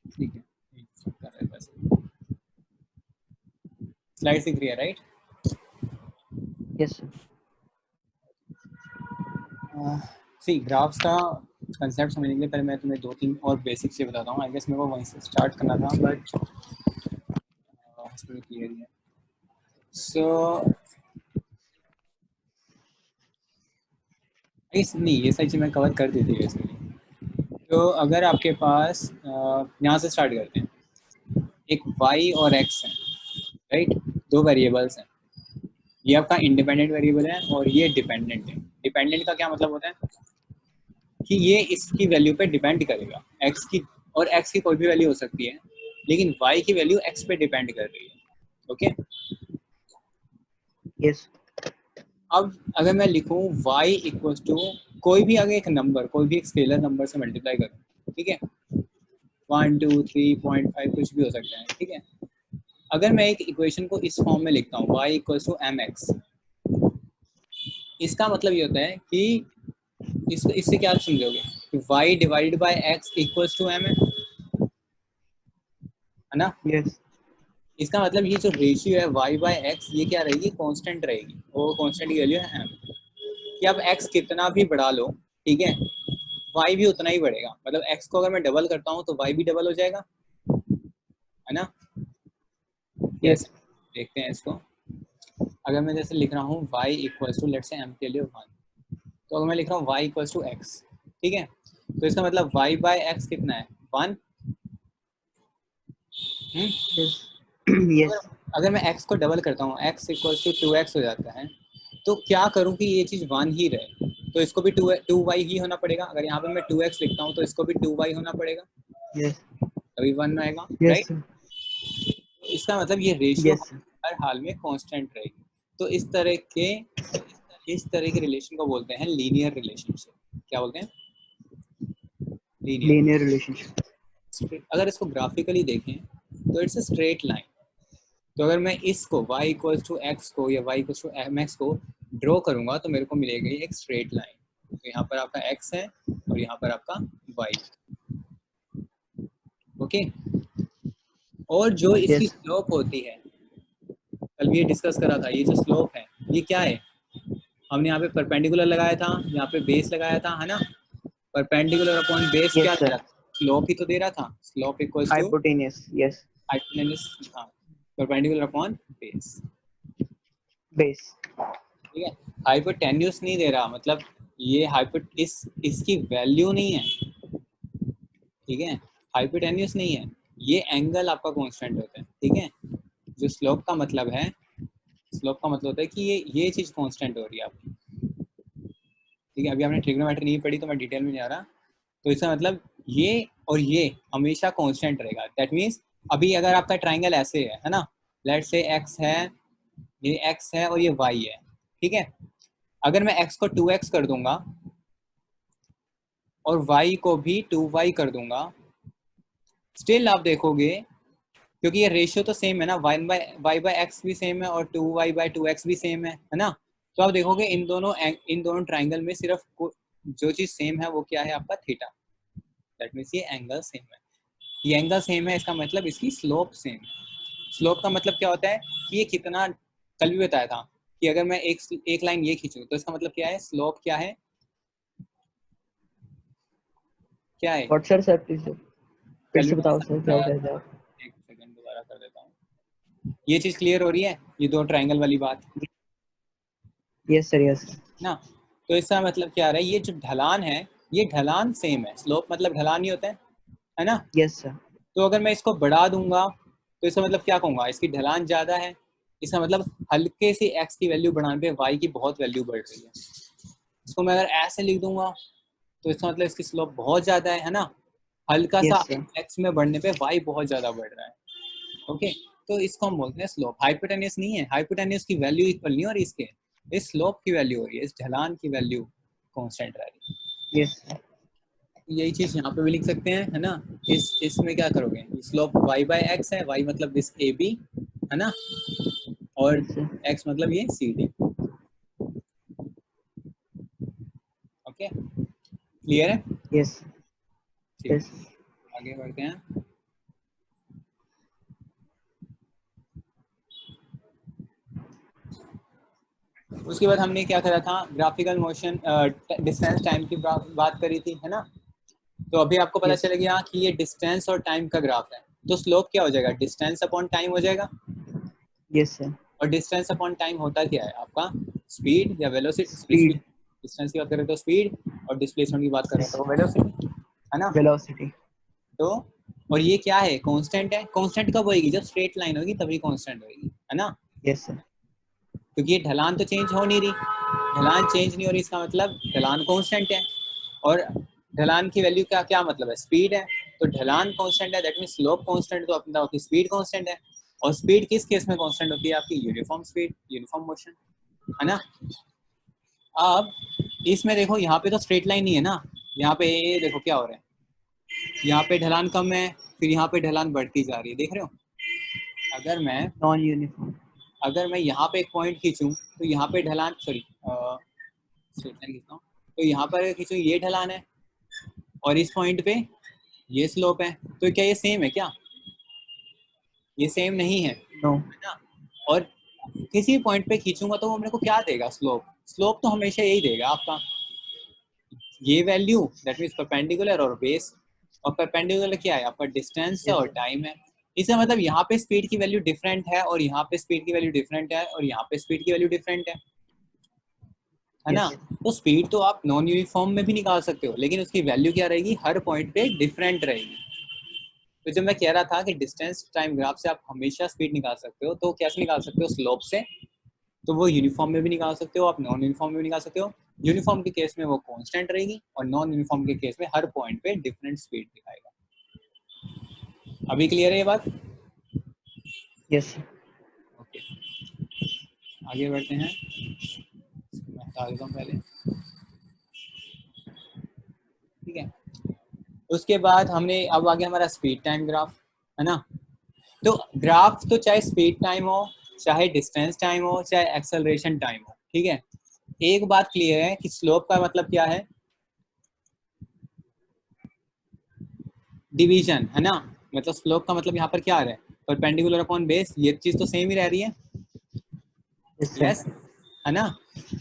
ठीक है, कर रहे हैं बस। स्लाइड दिख रही है right? Yes sir. See graphs का कंसेप्ट समझने के लिए पहले मैं तुम्हें 2-3 और बेसिक से बताता हूँ। आई गेस मेरे को वहीं से स्टार्ट करना था बट क्लियर है। सो नहीं, ये सारी चीज़ मैं कवर कर दी थी बेसिकली। तो अगर आपके पास यहाँ से स्टार्ट करते हैं, एक y और x है राइट, दो वेरिएबल्स हैं। ये आपका इंडिपेंडेंट वेरिएबल है और ये डिपेंडेंट है। डिपेंडेंट का क्या मतलब होता है कि ये इसकी वैल्यू पे डिपेंड करेगा, x की, और x की कोई भी वैल्यू हो सकती है, लेकिन y की वैल्यू x पे डिपेंड कर रही है। Okay, yes. अब अगर मैं लिखूं y इक्वल्स टू कोई भी अगर एक नंबर, कोई भी एक स्केलर नंबर से मल्टीप्लाई करूं, ठीक है, 1 2 3.5 कुछ भी हो सकता है, ठीक है। अगर मैं एक इक्वेशन को इस फॉर्म में लिखता हूँ y इक्वल्स टू mx, इसका मतलब ये होता है कि इससे क्या आप समझोगे कि y divided by x equals to m है ना। यस। इसका मतलब ये जो रेशियो है y बाय x, ये क्या रहेगी, कांस्टेंट रहेगी, और कांस्टेंट की वैल्यू है m। कि अब x कितना भी बढ़ा लो, ठीक है, y भी उतना ही बढ़ेगा। मतलब x को अगर मैं डबल करता हूँ तो y भी डबल हो जाएगा, है ना। यस। कैसे देखते हैं इसको। अगर मैं जैसे लिख रहा हूँ y equals to, let's say m के लिए 1, तो अगर मैं लिख रहा हूँ y इक्वल्स टू x, ठीक है, तो इसका मतलब y बाय x कितना है, 1। यस। यस। अगर मैं x को डबल करता हूँ, x इक्वल्स टू 2x हो जाता है, तो क्या करूँ कि ये चीज़ 1 ही रहे, तो इसको भी 2y ही होना पड़ेगा। अगर यहाँ पे मैं 2x लिखता हूँ तो इसको भी 2y होना पड़ेगा, यस। तभी 1 आएगा यस राइट। सर। इसका मतलब ये रेशियो यस सर। हर हाल में कांस्टेंट रहेगी। तो इस तरह के रिलेशन को बोलते हैं लीनियर रिलेशनशिप। क्या बोलते हैं, लीनियर। Linear relationship. अगर इसको ग्राफिकली देखें तो इट्स अ स्ट्रेट लाइन। तो अगर मैं इसको y इक्वल्स टू एक्स को या y equals to M X को ड्रॉ करूंगा तो मेरे को मिलेगी एक स्ट्रेट लाइन। तो यहाँ पर आपका x है और यहाँ पर आपका y, ओके। और जो इसकी यस। स्लोप होती है, कल भी ये डिस्कस करा था, ये जो स्लोप है ये क्या है, हमने यहाँ पे परपेंडिकुलर लगाया था, यहाँ पे बेस लगाया था, है ना। परपेंडिकुलर अपॉन बेस क्या यस दे रहा सर। था, स्लोप ही तो दे रहा था। Slope equals to hypotenuse. Yes. Hypotenuse, हाँ, परपेंडिकुलर अपॉन बेस, बेस। ठीक है। हाइपोटेन्यूज नहीं दे रहा, मतलब ये इसकी वैल्यू नहीं है, ठीक है, हाइपोटेन्यूज नहीं है, ये एंगल आपका कांस्टेंट होता है, ठीक है। जो स्लोप का मतलब है, स्लोप का मतलब होता है कि ये चीज कांस्टेंट हो रही है आपकी, ठीक है। अभी आपने ट्रिग्नोमेट्री नहीं पढ़ी तो मैं डिटेल में नहीं आ रहा। तो इसका मतलब ये और ये हमेशा कांस्टेंट रहेगा। दैट मीन्स अभी अगर आपका ट्राइंगल ऐसे है ना, लेट से x है, ये x है और ये y है, ठीक है। अगर मैं x को 2x कर दूंगा और y को भी 2y कर दूंगा, स्टिल आप देखोगे, क्योंकि ये रेशियो तो सेम है ना, y बाय एक्स भी सेम है और 2y/2x भी सेम है ना। तो आप देखोगे इन दोनों ट्राइंगल में सिर्फ जो चीज सेम है वो क्या है, आपका थीटा। दैट मीन्स ये एंगल सेम है। ये एंगल सेम है, इसका मतलब इसकी स्लोप सेम है। स्लोप का मतलब क्या होता है कि ये कितना, कल भी बताया था कि अगर मैं एक लाइन ये खींचूं तो इसका मतलब क्या है, स्लोप क्या है, क्या है। व्हाट सर प्लीज फिर कल भी से मैंने बताओ सर, क्या बताया कह था, रहे आप? एक सेकंड दोबारा कर देता हूँ। ये चीज क्लियर हो रही है, ये दो ट्राइंगल वाली बात यस सर। यस। ना। तो इसका मतलब क्या रहा है, ये जो ढलान है ये ढलान सेम है, स्लोप मतलब ढलान ही होता है ना। Yes sir. तो अगर मैं इसको बढ़ा दूंगा तो इसका मतलब क्या कहूँगा, इसकी ढलान ज़्यादा है। इसका मतलब हल्के से x की वैल्यू बढ़ाने पे y की बहुत वैल्यू बढ़ रही है। इसको मैं अगर ऐसे लिख दूंगा तो इसका मतलब इसकी स्लोप बहुत ज़्यादा है ना। हल्का सा यस सर। x में बढ़ने पे y बहुत ज़्यादा बढ़ रहा है, ओके। तो इसको हम बोलते हैं स्लोप। हाइपोटेन्यूस नहीं है, हाइपोटेन्यूस की वैल्यू इक्वल नहीं हो रही इसके, इस स्लोप की वैल्यू हो रही है, इस ढलान की वैल्यू कांस्टेंट रह रही है। Yes sir. यही चीज यहाँ पे भी लिख सकते हैं, है ना। इसमें क्या करोगे, स्लोप y/x है, y मतलब दिस AB, है ना, और यस सर। x मतलब ये CD। ओके, क्लियर है। यस। ठीक यस। है, आगे बढ़ते हैं। उसके बाद हमने क्या करा था, ग्राफिकल मोशन डिस्टेंस टाइम की बात करी थी, है ना। तो अभी आपको पता Yes. चल गया कि ये डिस्टेंस और टाइम का ग्राफ है, तो स्लोप क्या हो जाएगा, डिस्टेंस अपॉन टाइम हो जाएगा। Yes sir. और डिस्टेंस अपॉन टाइम होता क्या है आपका, स्पीड या वेलोसिटी। Speed. डिस्टेंस की बात करें तो स्पीड, और डिस्प्लेसमेंट की बात करें तो वेलोसिटी, है ना। Velocity. तो और ये क्या है, कांस्टेंट है। कांस्टेंट कब होगी, जब स्ट्रेट लाइन होगी तभी कांस्टेंट होगी, है ना। Yes sir. क्योंकि ये ढलान तो चेंज हो नहीं रही, ढलान चेंज नहीं हो रही, इसका मतलब ढलान कांस्टेंट है। और ढलान की वैल्यू का क्या मतलब है, स्पीड है। तो ढलान कांस्टेंट है, दैट मीन स्लोप कांस्टेंट, तो अपना आपकी स्पीड कांस्टेंट है। और स्पीड किस केस में कांस्टेंट होती है, आपकी यूनिफॉर्म स्पीड, यूनिफॉर्म मोशन, है ना। अब इसमें देखो यहाँ पे तो स्ट्रेट लाइन नहीं है ना, यहाँ पे ये देखो क्या हो रहा है, यहाँ पे ढलान कम है, फिर यहाँ पे ढलान बढ़ती जा रही है, देख रहे हो। Non-uniform. अगर मैं यहाँ पे एक पॉइंट खींचूं तो यहाँ पे ढलान, सॉरी स्ट्रेट लाइन खींचता हूँ, तो यहाँ पर खींचूं ये ढलान है, और इस पॉइंट पे ये स्लोप है, तो क्या ये सेम है क्या, ये सेम नहीं है, No. है ना। और किसी पॉइंट पे खींचूंगा तो वो मेरे को क्या देगा, स्लोप। स्लोप तो हमेशा यही देगा आपका, ये वैल्यू, दैट मीन्स परपेंडिकुलर और बेस। और परपेंडिकुलर क्या है आपका, डिस्टेंस है Yes और sir. टाइम है। इसका मतलब यहाँ पे स्पीड की वैल्यू डिफरेंट है, और यहाँ पे स्पीड की वैल्यू डिफरेंट है, और यहाँ पे स्पीड की वैल्यू डिफरेंट है ना। Yes. तो स्पीड तो आप नॉन यूनिफॉर्म में भी निकाल सकते हो, लेकिन उसकी वैल्यू क्या रहेगी, हर पॉइंट पे डिफरेंट रहेगी। तो जब मैं कह रहा था कि डिस्टेंस टाइम ग्राफ से आप हमेशा स्पीड निकाल सकते हो, तो कैसे निकाल सकते हो, स्लोप से। तो वो यूनिफॉर्म में भी निकाल सकते हो, आप नॉन यूनिफॉर्म में भी निकाल सकते हो। यूनिफॉर्म के केस में वो कांस्टेंट रहेगी, और नॉन यूनिफॉर्म के केस में हर पॉइंट पे डिफरेंट स्पीड दिखाएगा। अभी क्लियर है ये बात। Yes sir. ओके, आगे बढ़ते हैं। मैं हटा देता हूँ पहले, ठीक है। उसके बाद हमने, अब आगे हमारा स्पीड टाइम ग्राफ, है ना। तो ग्राफ तो चाहे स्पीड टाइम हो, चाहे डिस्टेंस टाइम हो, चाहे एक्सेलरेशन टाइम हो, ठीक है। एक बात क्लियर है कि स्लोप का मतलब क्या है, डिवीजन, है ना। मतलब स्लोप का मतलब यहाँ पर क्या आ रहा है, परपेंडिकुलर अपॉन बेस, ये चीज तो सेम ही रह रही है, Yes sir. यस, है ना।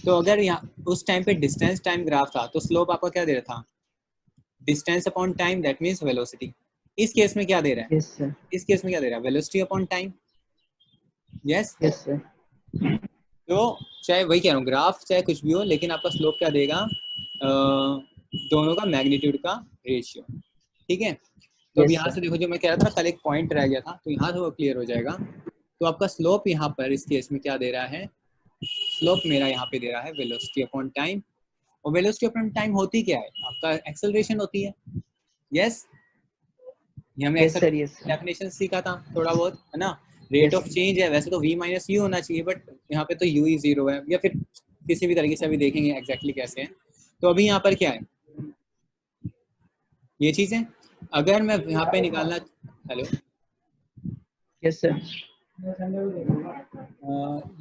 तो अगर यहाँ उस टाइम पे डिस्टेंस टाइम ग्राफ था, तो स्लोप आपका क्या दे रहा था, distance upon time, that means velocity. इस केस में क्या दे रहा है, Yes sir. इस केस में क्या दे रहा है, velocity upon time, yes. Yes sir. तो चाहे वही कह रहा हूँ, ग्राफ चाहे कुछ भी हो, लेकिन आपका स्लोप क्या देगा, दोनों का मैग्नीट्यूड का रेशियो, ठीक है। तो अब Yes यहाँ sir. से देखो, जो मैं कह रहा था ना, कल एक पॉइंट रह गया था, तो यहाँ से वो क्लियर हो जाएगा। तो आपका स्लोप यहाँ पर इस केस में क्या दे रहा है, स्लोप मेरा यहाँ पे दे रहा है वेलोसिटी अपॉन टाइम। और वेलोसिटी अपॉन टाइम होती क्या है, आपका एक्सेलरेशन होती है, यस। ये हमने Yes sir. Yes sir. Definition सीखा था थोड़ा बहुत, है ना। Rate Yes of sir. Change है, वैसे तो v माइनस यू होना चाहिए, बट यहाँ पे तो u ही जीरो है, या फिर किसी भी तरीके से अभी देखेंगे एग्जैक्टली कैसे है। तो अभी यहाँ पर क्या है, ये चीज़ है। अगर मैं यहाँ पे निकालना, हेलो, Yes sir.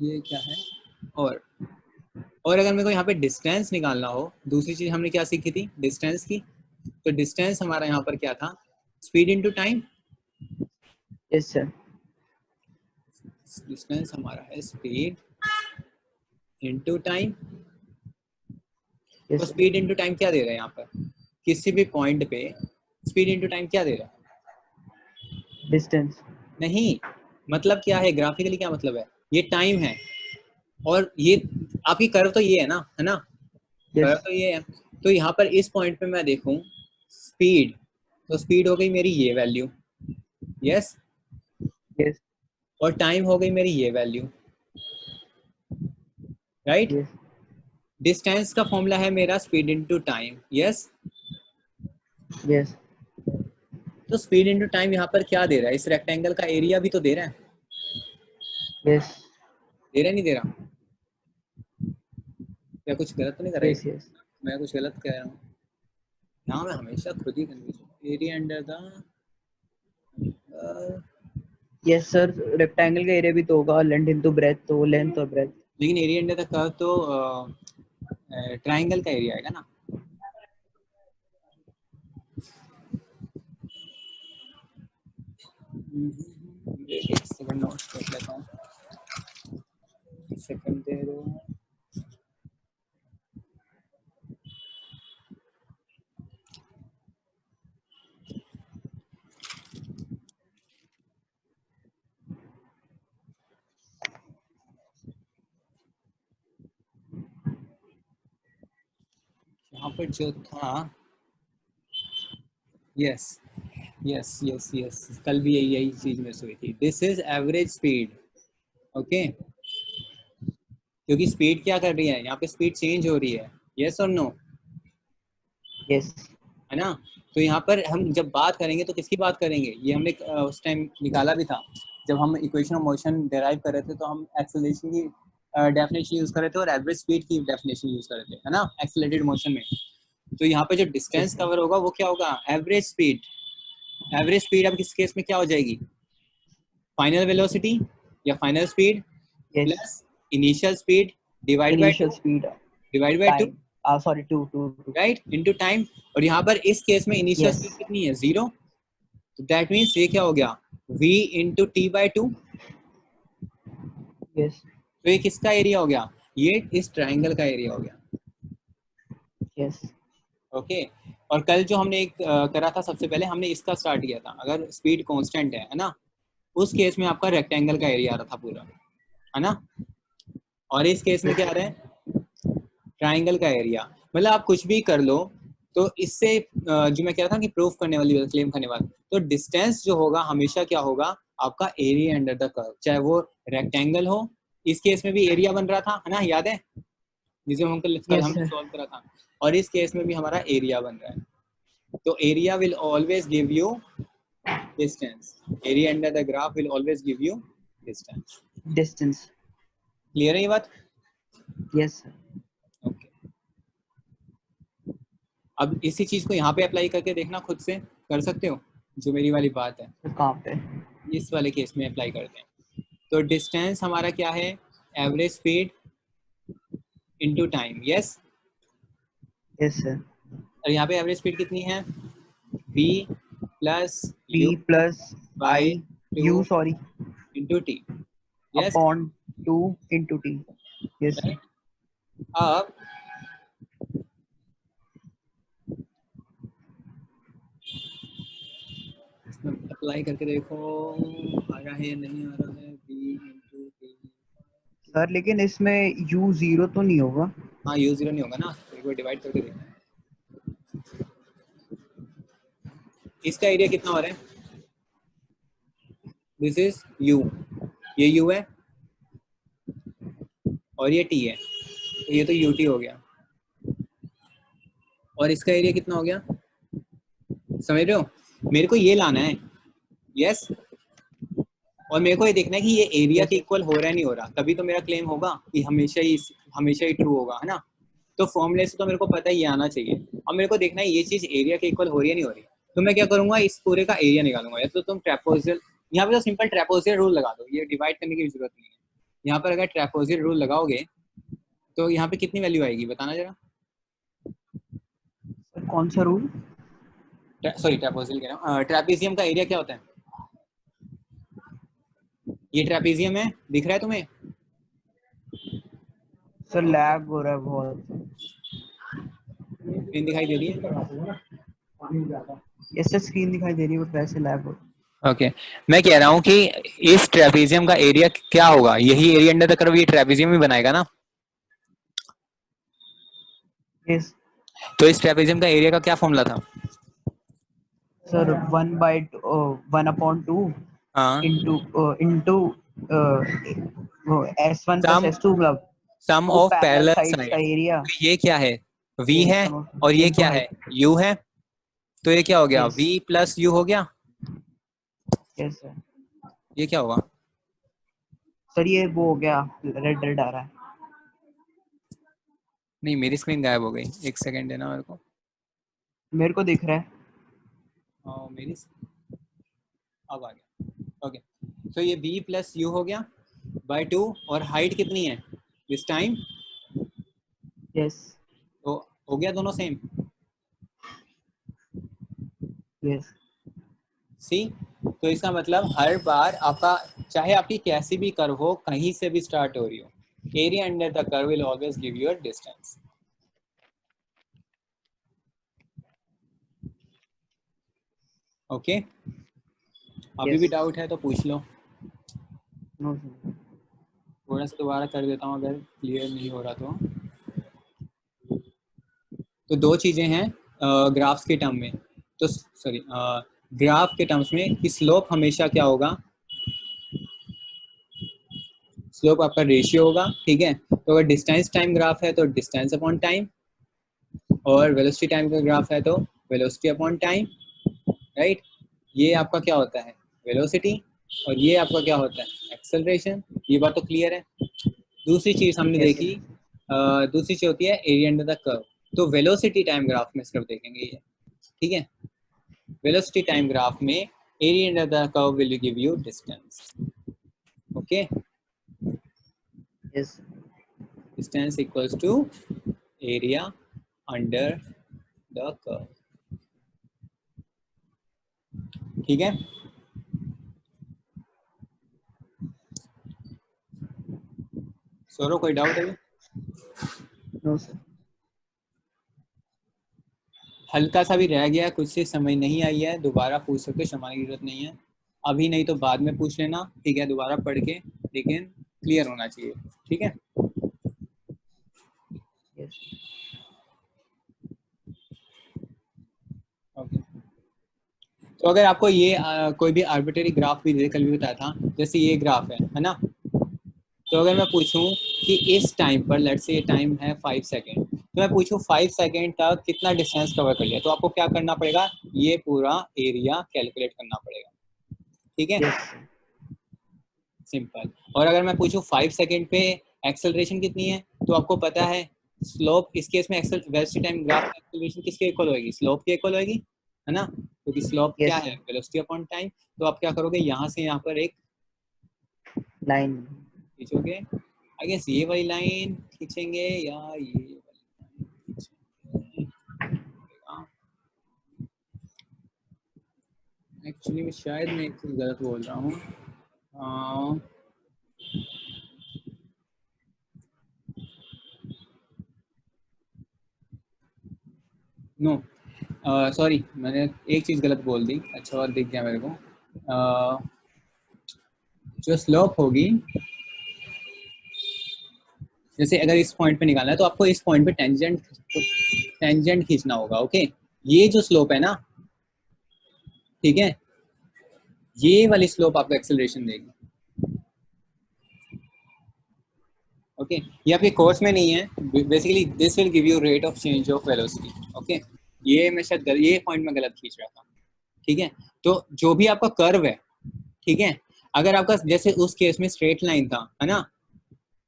ये क्या है, और और अगर मेरे को यहाँ पे डिस्टेंस निकालना हो, दूसरी चीज हमने क्या सीखी थी, डिस्टेंस की। तो डिस्टेंस हमारा यहाँ पर क्या था, speed into time. Yes sir. Distance हमारा है स्पीड इनटू टाइम। Yes तो sir. स्पीड इनटू टाइम क्या दे रहा है यहाँ पर, किसी भी पॉइंट पे स्पीड इनटू टाइम क्या दे रहा है, Distance. नहीं। मतलब क्या है, ग्राफिकली क्या मतलब है, ये टाइम है, और ये आपकी कर्व तो ये है ना, है ना। Curve Yes. तो ये है। तो यहाँ पर इस पॉइंट पे मैं देखूं स्पीड, तो स्पीड हो गई मेरी ये वैल्यू, यस। Yes. और टाइम हो गई मेरी ये वैल्यू, राइट। Yes. डिस्टेंस का फॉर्मूला है मेरा speed into time, yes. Yes. तो स्पीड इनटू टाइम यहाँ पर क्या दे रहा है, इस रेक्टेंगल का एरिया भी तो दे रहा है, Yes. दे रहा है नहीं दे रहा, या कुछ गलत तो नहीं कर रहा Yes. है, Yes. मैं कुछ गलत कह रहा हूँ, यहाँ मैं हमेशा खुद ही confuse, area under the, Yes sir. Rectangle का एरिया भी तो होगा, लेंथ इनटू ब्रेथ, तो लेंथ और ब्रेथ. लेकिन एरिया अंडर द कर्व तो ट्राइंगल का एरिया आएगा ना। एक सेकंड नोट कर लेता हूँ, सेकंड दे दो। पर जो था, यस यस यस यस, कल भी यही चीज मिस हुई थी। This is average speed, okay, क्योंकि स्पीड क्या कर रही है यहाँ पे, स्पीड चेंज हो रही है, यस और नो, यस है ना। तो यहाँ पर हम जब बात करेंगे तो किसकी बात करेंगे, ये हमने उस टाइम निकाला भी था जब हम इक्वेशन ऑफ मोशन डेराइव कर रहे थे, तो हम एक्सेलरेशन की डेफिनेशन यूज कर रहे थे और एवरेज स्पीड की डेफिनेशन यूज कर रहे थे, है ना, एक्सेलरेटेड मोशन में। तो यहाँ पे जो डिस्टेंस कवर होगा वो क्या होगा, एवरेज स्पीड। एवरेज स्पीड अब किस केस में क्या हो जाएगी, फाइनल वेलोसिटी या final speed yes plus initial speed divide by initial speed to, time sorry to to right, into time. और यहाँ पर इस केस में इनिशियल यस स्पीड कितनी है, 0। तो दैट मीन्स ये क्या हो गया, v into T by 2। Yes तो ये किसका एरिया हो गया, ये इस ट्राइंगल का एरिया हो गया, यस ओके। और कल जो हमने एक करा था, सबसे पहले हमने इसका स्टार्ट किया था, अगर स्पीड कांस्टेंट है ना, उस केस में आपका रेक्टेंगल का एरिया आ रहा था पूरा, है ना। और इस केस में क्या आ रहा है, ट्राइंगल का एरिया। मतलब आप कुछ भी कर लो, तो इससे जो मैं कह रहा था कि प्रूफ करने वाली, क्लेम करने वाली, तो डिस्टेंस जो होगा हमेशा क्या होगा, आपका एरिया अंडर द कर्व, चाहे वो रेक्टेंगल हो। इस केस में भी एरिया बन रहा था, है ना, याद है, जिसे हम कल यस हमने सर सॉल्व करा था। और इस केस में भी हमारा एरिया बन रहा है। तो area will always give you distance, area under the graph will always give you distance. Distance clear है ये बात, यस सर ओके। अब इसी चीज को यहाँ पे अप्लाई करके देखना, खुद से कर सकते हो, जो मेरी वाली बात है कहाँ पे इस वाले केस में अप्लाई करते हैं। तो डिस्टेंस हमारा क्या है, average speed into time, yes. Yes sir और यहाँ पे एवरेज स्पीड कितनी है, v plus p u plus by i 2 u sorry into T, yes, upon 2 into t yes sir right. अब इसमें अप्लाई करके देखो, आ रहा है या नहीं आ रहा है, v इंटू टी। सर लेकिन इसमें u 0 तो नहीं होगा हाँ, u 0 नहीं होगा ना, तो एक बार डिवाइड करके देखना है। इसका एरिया कितना हो रहा है, दिस इज u, ये u है और ये t है, तो ये तो ut हो गया। और इसका एरिया कितना हो गया, समझ रहे हो, मेरे को ये लाना है, यस। और मेरे को ये देखना है कि ये एरिया यस के इक्वल हो रहा है नहीं हो रहा, तभी तो मेरा क्लेम होगा कि हमेशा ही ट्रू होगा, है ना। तो फॉर्मूले से तो मेरे को पता है ये आना चाहिए। अब मेरे को देखना है ये चीज एरिया के इक्वल हो रही है नहीं हो रही, तो मैं क्या करूंगा, इस पूरे का एरिया निकालूंगा। या तो तुम ट्रेपोजियल, यहाँ पे तो सिंपल ट्रेपोजियल रूल लगा दो, ये डिवाइड करने की जरूरत नहीं है। यहाँ पर अगर ट्रेपोजियल रूल लगाओगे तो यहाँ पे कितनी वैल्यू आएगी बताना जरा, सर कौन सा रूल सॉरी ट्रेपोजियल कह रहा हूँ, ट्रेपेजियम का एरिया क्या होता है, ये ट्रेपेजियम है, दिख रहा है तुम्हें, सर लैग हो रहा है बहुत स्क्रीन दिखाई दे रही है, यस सर स्क्रीन दिखाई दे रही है बट वैसे लैग हो ओके मैं कह रहा हूँ कि इस ट्रेपेजियम का एरिया क्या होगा, यही एरिया अंडर द कर्व ये ट्रेपेजियम ही बनाएगा ना। यस तो इस ट्रेपेजियम का एरिया का क्या फॉर्मूला था, सर 1/1/2 हाँ, into S1 plus sum S2 मतलब sum two of parallel parallel sides का साइड। एरिया तो ये क्या है, v ये है और ये into क्या है, height u है। तो ये क्या हो गया, यस v प्लस u हो गया, यस सर ये क्या होगा, सर ये वो हो गया रेड रेड आ रहा है नहीं मेरी स्क्रीन गायब हो गई, एक सेकंड देना मेरे को। मेरे को दिख रहा है मेरी अब आ गया, ओके। तो ये v प्लस u हो गया बाय 2, और हाइट कितनी है दिस टाइम, यस तो हो गया दोनों सेम, यस सी। तो इसका मतलब हर बार आपका, चाहे आपकी कैसी भी कर्व हो, कहीं से भी स्टार्ट हो रही हो, area under the curve will always give you a distance, okay. अभी भी यस डाउट है तो पूछ लो, नो सर थोड़ा सा दोबारा कर देता हूँ अगर क्लियर नहीं हो रहा तो। तो दो चीजें हैं ग्राफ्स के टर्म में, तो सॉरी ग्राफ के टर्म्स में कि स्लोप हमेशा क्या होगा, स्लोप आपका रेशियो होगा, ठीक है। तो अगर डिस्टेंस टाइम ग्राफ है तो डिस्टेंस अपॉन टाइम, और वेलोसिटी टाइम का ग्राफ है तो वेलोसिटी अपॉन टाइम, राइट। ये आपका क्या होता है, वेलोसिटी, और ये आपका क्या होता है, एक्सेलरेशन। ये बात तो क्लियर है। दूसरी चीज हमने Yes, देखी, दूसरी चीज होती है एरिया अंडर द कर्व। तो वेलोसिटी टाइम ग्राफ में सिर्फ देखेंगे ये, ठीक है। वेलोसिटी टाइम ग्राफ में area under the curve will give you distance, okay. yes, distance equals to area under the curve, ठीक है। सौरव कोई डाउट है? no sir. हल्का सा भी रह गया, कुछ से समझ नहीं आई है, दोबारा पूछ सकते, शर्माने की जरूरत नहीं है अभी, नहीं तो बाद में पूछ लेना, ठीक है, दोबारा पढ़ के, लेकिन क्लियर होना चाहिए, ठीक है। Yes, okay. तो अगर आपको ये कोई भी आर्बिट्रेरी ग्राफ भी कल भी बताया था, जैसे ये ग्राफ है ना, तो अगर मैं पूछूं कि इस टाइम पर, लेट्स से ये टाइम है 5 सेकेंड, तो मैं पूछूं 5 सेकेंड तक कितना डिस्टेंस कवर कर लिया, तो आपको क्या करना पड़ेगा, ये पूरा एरिया कैलकुलेट करना पड़ेगा, ठीक है, yes sir. सिंपल। और अगर मैं पूछूं 5 सेकेंड पे एक्सेलरेशन कितनी है, तो आपको पता है स्लोप, इस केस में वेलोसिटी टाइम ग्राफ एक्सेलरेशन किसके इक्वल होगी, स्लोप के इक्वल होगी, है ना, क्योंकि स्लोप क्या Yes है, sir. Velocity upon time. तो आप क्या करोगे, यहाँ से यहाँ पर एक Line. खींचोगे, आई गेस ये वाली लाइन खींचेंगे या ये वाली लाइन, एक्चुअली मैं शायद मैं एक चीज गलत बोल रहा हूँ, नो सॉरी, मैंने एक चीज गलत बोल दी, अच्छा और दिख गया मेरे को, जो स्लोप होगी, जैसे अगर इस पॉइंट पे निकालना है तो आपको इस पॉइंट पे टेंजेंट खींचना होगा, ओके। ये जो स्लोप है ना, ठीक है, ये वाली स्लोप आपको एक्सेलरेशन देगी, ओके। ये आपके कोर्स में नहीं है, basically this will give you rate of change of velocity, okay. ये मैं शायद ये पॉइंट में गलत खींच रहा था, ठीक है। तो जो भी आपका कर्व है, ठीक है, अगर आपका जैसे उस केस में स्ट्रेट लाइन था, है ना,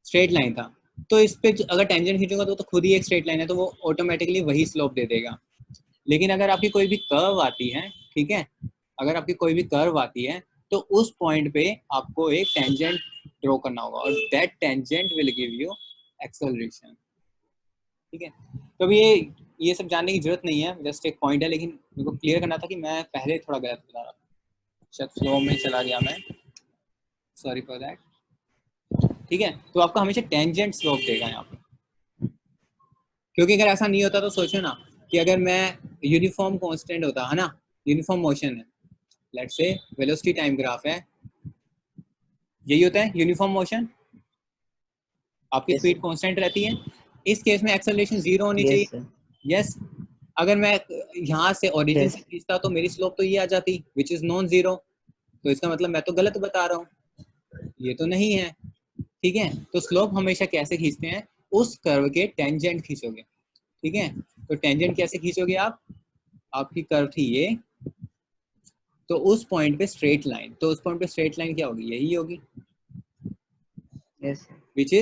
स्ट्रेट लाइन था, तो इस पे अगर टेंजेंट खींचूंगा तो खुद ही एक स्ट्रेट लाइन है, तो वो ऑटोमेटिकली वही स्लोप दे देगा। लेकिन अगर आपकी कोई भी कर्व आती है, ठीक है, अगर आपकी कोई भी कर्व आती है, तो उस पॉइंट पे आपको एक टेंजेंट ड्रॉ करना होगा, और that tangent will give you acceleration, ठीक है। तो अभी ये सब जानने की जरूरत नहीं है, जस्ट एक पॉइंट है, लेकिन मेरे को क्लियर करना था कि मैं पहले थोड़ा गलत बता रहा था, शायद फ्लो में चला गया मैं, सॉरी फॉर दैट, ठीक है। तो आपको हमेशा टेंजेंट स्लोप देगा यहाँ पे, क्योंकि अगर ऐसा नहीं होता तो सोचो ना कि अगर मैं यूनिफॉर्म कांस्टेंट होता, है ना, यूनिफॉर्म मोशन है, let's say velocity time graph है, यही होता है यूनिफॉर्म मोशन, आपकी Yes sir. स्पीड कांस्टेंट रहती है, इस केस में एक्सेलरेशन जीरो होनी Yes चाहिए, sir. यस। अगर मैं यहाँ से ओरिजिन से Yes. खींचता तो मेरी स्लोप तो ये आ जाती, विच इज नॉन जीरो, तो इसका मतलब मैं तो गलत बता रहा हूँ, ये तो नहीं है, ठीक है। तो स्लोप हमेशा कैसे खींचते हैं, उस कर्व के टेंजेंट खींचोगे, ठीक है। तो टेंजेंट कैसे खींचोगे आप, आपकी कर्व थी ये, तो उस पॉइंट पे स्ट्रेट लाइन, तो उस पॉइंट पे स्ट्रेट लाइन क्या होगी, यही होगी, Yes sir. Which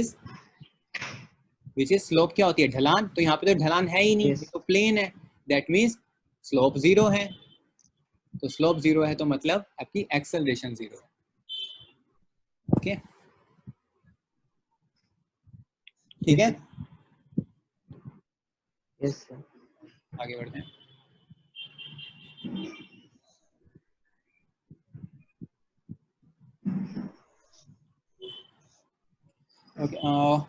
is slope क्या होती है, ढलान, तो यहाँ पे तो ढलान है ही नहीं, ये Yes. तो प्लेन है, दैट मीन्स स्लोप जीरो है, तो स्लोप जीरो है तो मतलब आपकी एक्सेलरेशन जीरो है, ओके, ठीक Yes है। sir. Yes sir. आगे बढ़ते हैं। ओके,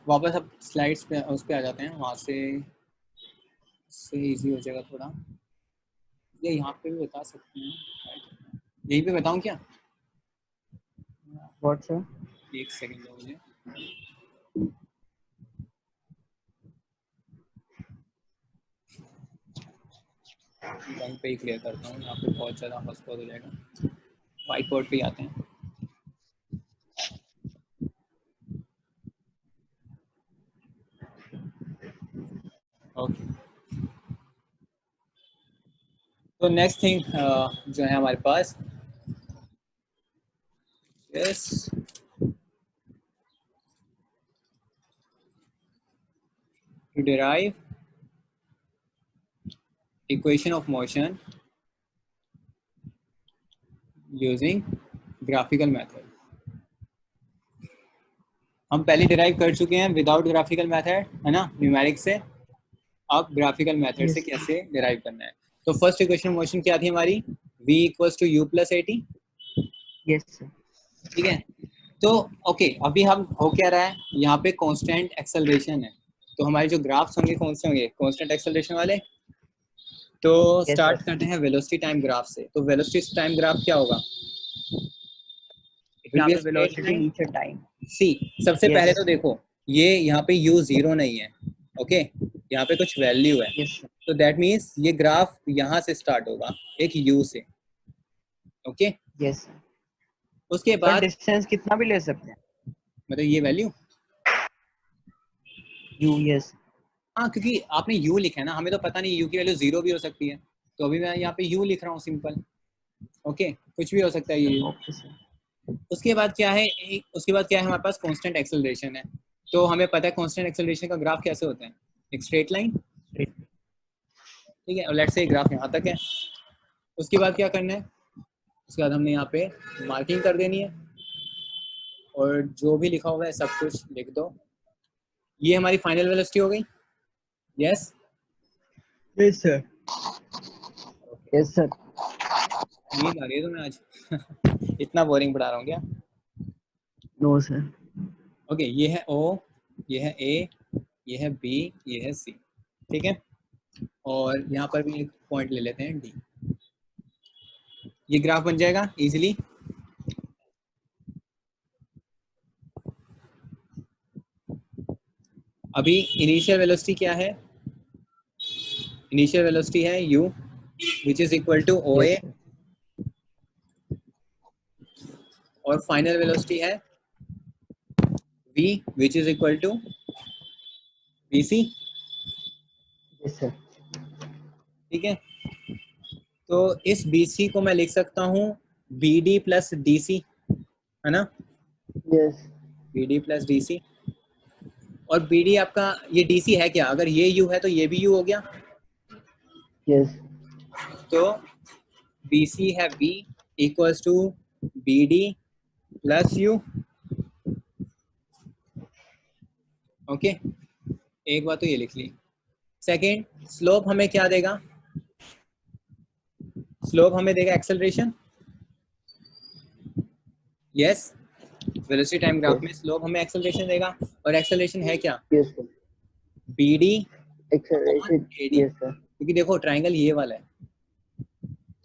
वापस अब स्लाइड्स पे उस पे आ जाते हैं, वहाँ से इजी हो जाएगा थोड़ा, ये यहाँ पे भी बता सकते हैं, यहीं पे बताऊँ क्या, What sir? एक सेकंड दो मुझे, वहीं पे ही क्लियर करता हूँ, यहाँ पे बहुत ज़्यादा हॉटस्पॉट हो जाएगा। व्हाइट बोर्ड पे आते हैं। ओके, तो नेक्स्ट थिंग जो है हमारे पास yes to derive equation of motion using graphical method. हम पहले डिराइव कर चुके हैं विदाउट ग्राफिकल मेथड, है ना, न्यूमेरिक से। अब ग्राफिकल मेथड से Yes. कैसे डिराइव करना है। तो फर्स्ट इक्वेशन मोशन क्या थी हमारी, v equals to U plus A T. Yes, sir. ठीक है, तो ओके अभी हम हो क्या रहा है, यहाँ पे कांस्टेंट एक्सेलरेशन है, तो हमारे जो ग्राफ्स होंगे कौन से होंगे, कांस्टेंट एक्सेलरेशन वाले। तो Yes, स्टार्ट sir. करते हैं वेलोसिटी टाइम ग्राफ से। तो वेलोसिटी टाइम ग्राफ क्या होगा, इट विल यहाँ बी अ पे स्ट्रेट वेलोसिटी लाइन। नीचे टाइम। सी, सबसे पहले Yes. तो देखो ये यहाँ पे u जीरो नहीं है, ओके, यहाँ पे कुछ वैल्यू है, Yes, sir. तो दैट मीन्स ये ग्राफ यहाँ से स्टार्ट होगा एक u से, ओके। Yes, sir. उसके पर बाद डिस्टेंस कितना भी ले सकते हैं। मतलब ये वैल्यू, U. Yes. हाँ क्योंकि आपने u लिखा है ना, हमें तो पता नहीं u की वैल्यू जीरो भी हो सकती है, तो अभी मैं यहाँ पे u लिख रहा हूँ सिंपल, ओके, कुछ भी हो सकता है ये u। Okay, sir. उसके बाद क्या है, उसके बाद क्या है हमारे पास कांस्टेंट एक्सेलरेशन है। तो हमें पता है कांस्टेंट एक्सेलरेशन का ग्राफ कैसे होता है, एक स्ट्रेट लाइन, Straight. ठीक है, और लेट्स से ग्राफ यहाँ तक है। उसके बाद क्या करना है, उसके बाद हमने यहाँ पे मार्किंग कर देनी है और जो भी लिखा हुआ है सब कुछ लिख दो। ये हमारी फाइनल वेलोसिटी हो गई, yes. Yes, sir. Yes, sir. नींद आ रही है तुम्हें आज इतना बोरिंग पढ़ा रहा हूँ क्या। No, sir. ओके, ये है O, ये है A, ये है B, ये है C, ठीक है, और यहाँ पर भी एक पॉइंट ले लेते हैं D। ये ग्राफ बन जाएगा इजीली। अभी इनिशियल वेलोसिटी क्या है, इनिशियल वेलोसिटी है u which is equal to O Yes, A, sir. और फाइनल वेलोसिटी है v which is equal to V C, Yes, sir. ठीक है। तो इस बी सी को मैं लिख सकता हूँ B D plus D C, है ना, Yes. B D plus D C. और बी डी आपका ये डी सी है क्या, अगर ये u है तो ये भी u हो गया, Yes. तो बी सी है v equals to B D plus u, okay. एक बात तो ये लिख ली। सेकेंड, स्लोप हमें क्या देगा, स्लोप हमें देगा acceleration, yes, velocity time graph में स्लोप हमें एक्सेलरेशन देगा, और एक्सेलरेशन है क्या, Yes, sir. B D Acceleration. A D, Yes, sir. क्योंकि देखो ट्राइंगल ये वाला है,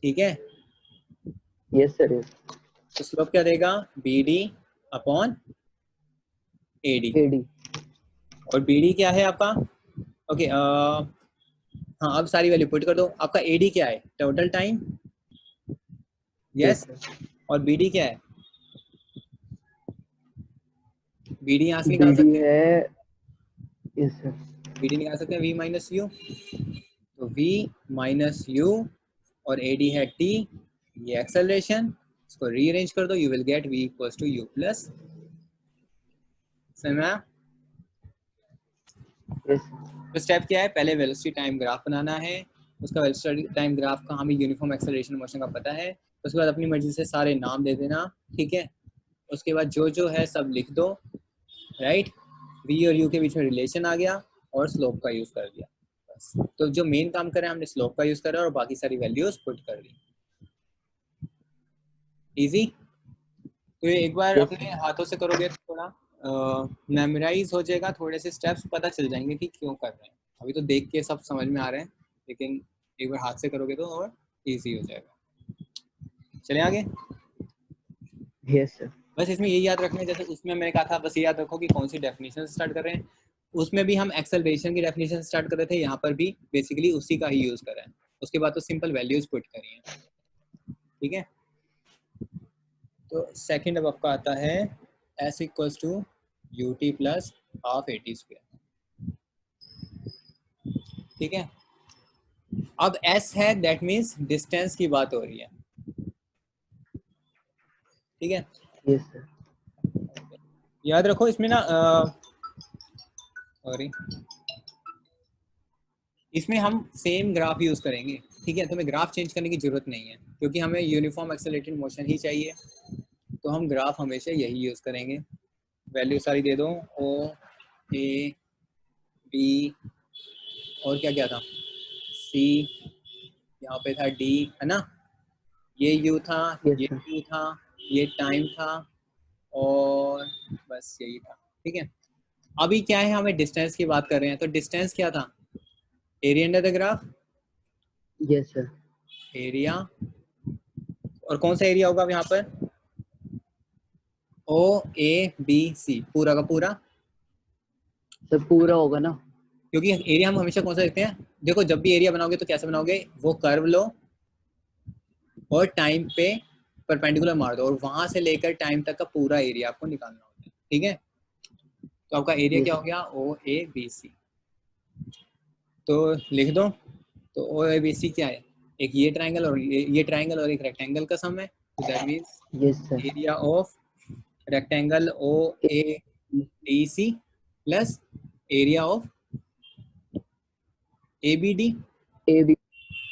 ठीक है, Yes, sir. Yes. तो स्लोप क्या देगा, B D upon A D, AD. और बी डी क्या है आपका, ओके हाँ अब सारी वैल्यू पुट कर दो। आपका ए डी क्या है, total time, yes, Yes, sir. और बी डी क्या है, बी डी यहाँ से निकाल BD सकते हैं, है. Yes, sir. बी डी निकाल सकते हैं v माइनस यू, तो v माइनस यू और ए डी है t, ये एक्सेलरेशन, इसको रीअरेंज कर दो, you will get v equals to u plus, समझ में आया? Yes. तो स्टेप क्या है, पहले वेलोसिटी टाइम ग्राफ बनाना है, उसका वेलोसिटी टाइम ग्राफ का हमें यूनिफॉर्म एक्सेलरेशन मोशन का पता है, उसके बाद अपनी मर्जी से सारे नाम दे देना, ठीक है। उसके बाद जो जो है सब लिख दो, राइट, v और u के बीच में रिलेशन आ गया और स्लोप का यूज कर दिया, बस। तो जो मेन काम करें हमने स्लोप का यूज करा और बाकी सारी वैल्यूज पुट कर दी, इजी। तो ये एक बार Yes, अपने sir. हाथों से करोगे तो थोड़ा मेमोराइज हो जाएगा, थोड़े से स्टेप्स पता चल जाएंगे कि क्यों कर रहे हैं। अभी तो देख के सब समझ में आ रहे हैं, लेकिन एक बार हाथ से करोगे तो और इजी हो जाएगा। चले आगे। Yes, sir. बस इसमें ये याद रखना है, जैसे उसमें मैंने कहा था बस ये याद रखो कि कौन सी डेफिनेशन से स्टार्ट कर रहे हैं, उसमें भी हम एक्सेलरेशन की डेफिनेशन से स्टार्ट कर रहे थे, यहाँ पर भी बेसिकली उसी का ही यूज कर रहे हैं, उसके बाद तो सिंपल वैल्यूज पुट करिए, ठीक है। तो सेकंड अब आपका आता है s equals to U T plus half A T square, ठीक है। अब s है, दैट मीन्स डिस्टेंस की बात हो रही है, ठीक है। Yes sir. याद रखो इसमें ना सॉरी, इसमें हम सेम ग्राफ यूज करेंगे, ठीक है। तो हमें ग्राफ चेंज करने की जरूरत नहीं है, क्योंकि हमें यूनिफॉर्म एक्सेलरेटेड मोशन ही चाहिए, तो हम ग्राफ हमेशा यही यूज करेंगे। वैल्यू सारी दे दो, ओ ए बी और क्या क्या था, सी, यहाँ पे था डी, है ना, ये यू था, यस ये सर। टी था, ये टाइम था, और बस यही था, ठीक है। अभी क्या है, हमें डिस्टेंस की बात कर रहे हैं, तो डिस्टेंस क्या था, area under the graph, yes sir. Area, और कौन सा एरिया होगा अब यहाँ पर, ओ ए बी सी, पूरा का पूरा, सर पूरा होगा ना। क्योंकि एरिया हम हमेशा कौन सा देखते हैं, देखो जब भी एरिया बनाओगे तो कैसे बनाओगे, वो कर्व लो और टाइम पे परपेंडिकुलर मार दो, और वहां से लेकर टाइम तक का पूरा एरिया आपको निकालना होता है, ठीक है। तो आपका एरिया क्या यस हो गया, ओ ए बी सी, तो लिख दो। तो ओ ए बी सी क्या है, एक ये ट्राइंगल और ये ट्राइंगल और एक रेक्टेंगल का सम है, तो that means yes sir. Area of rectangle O A D C plus area of A B D, A B.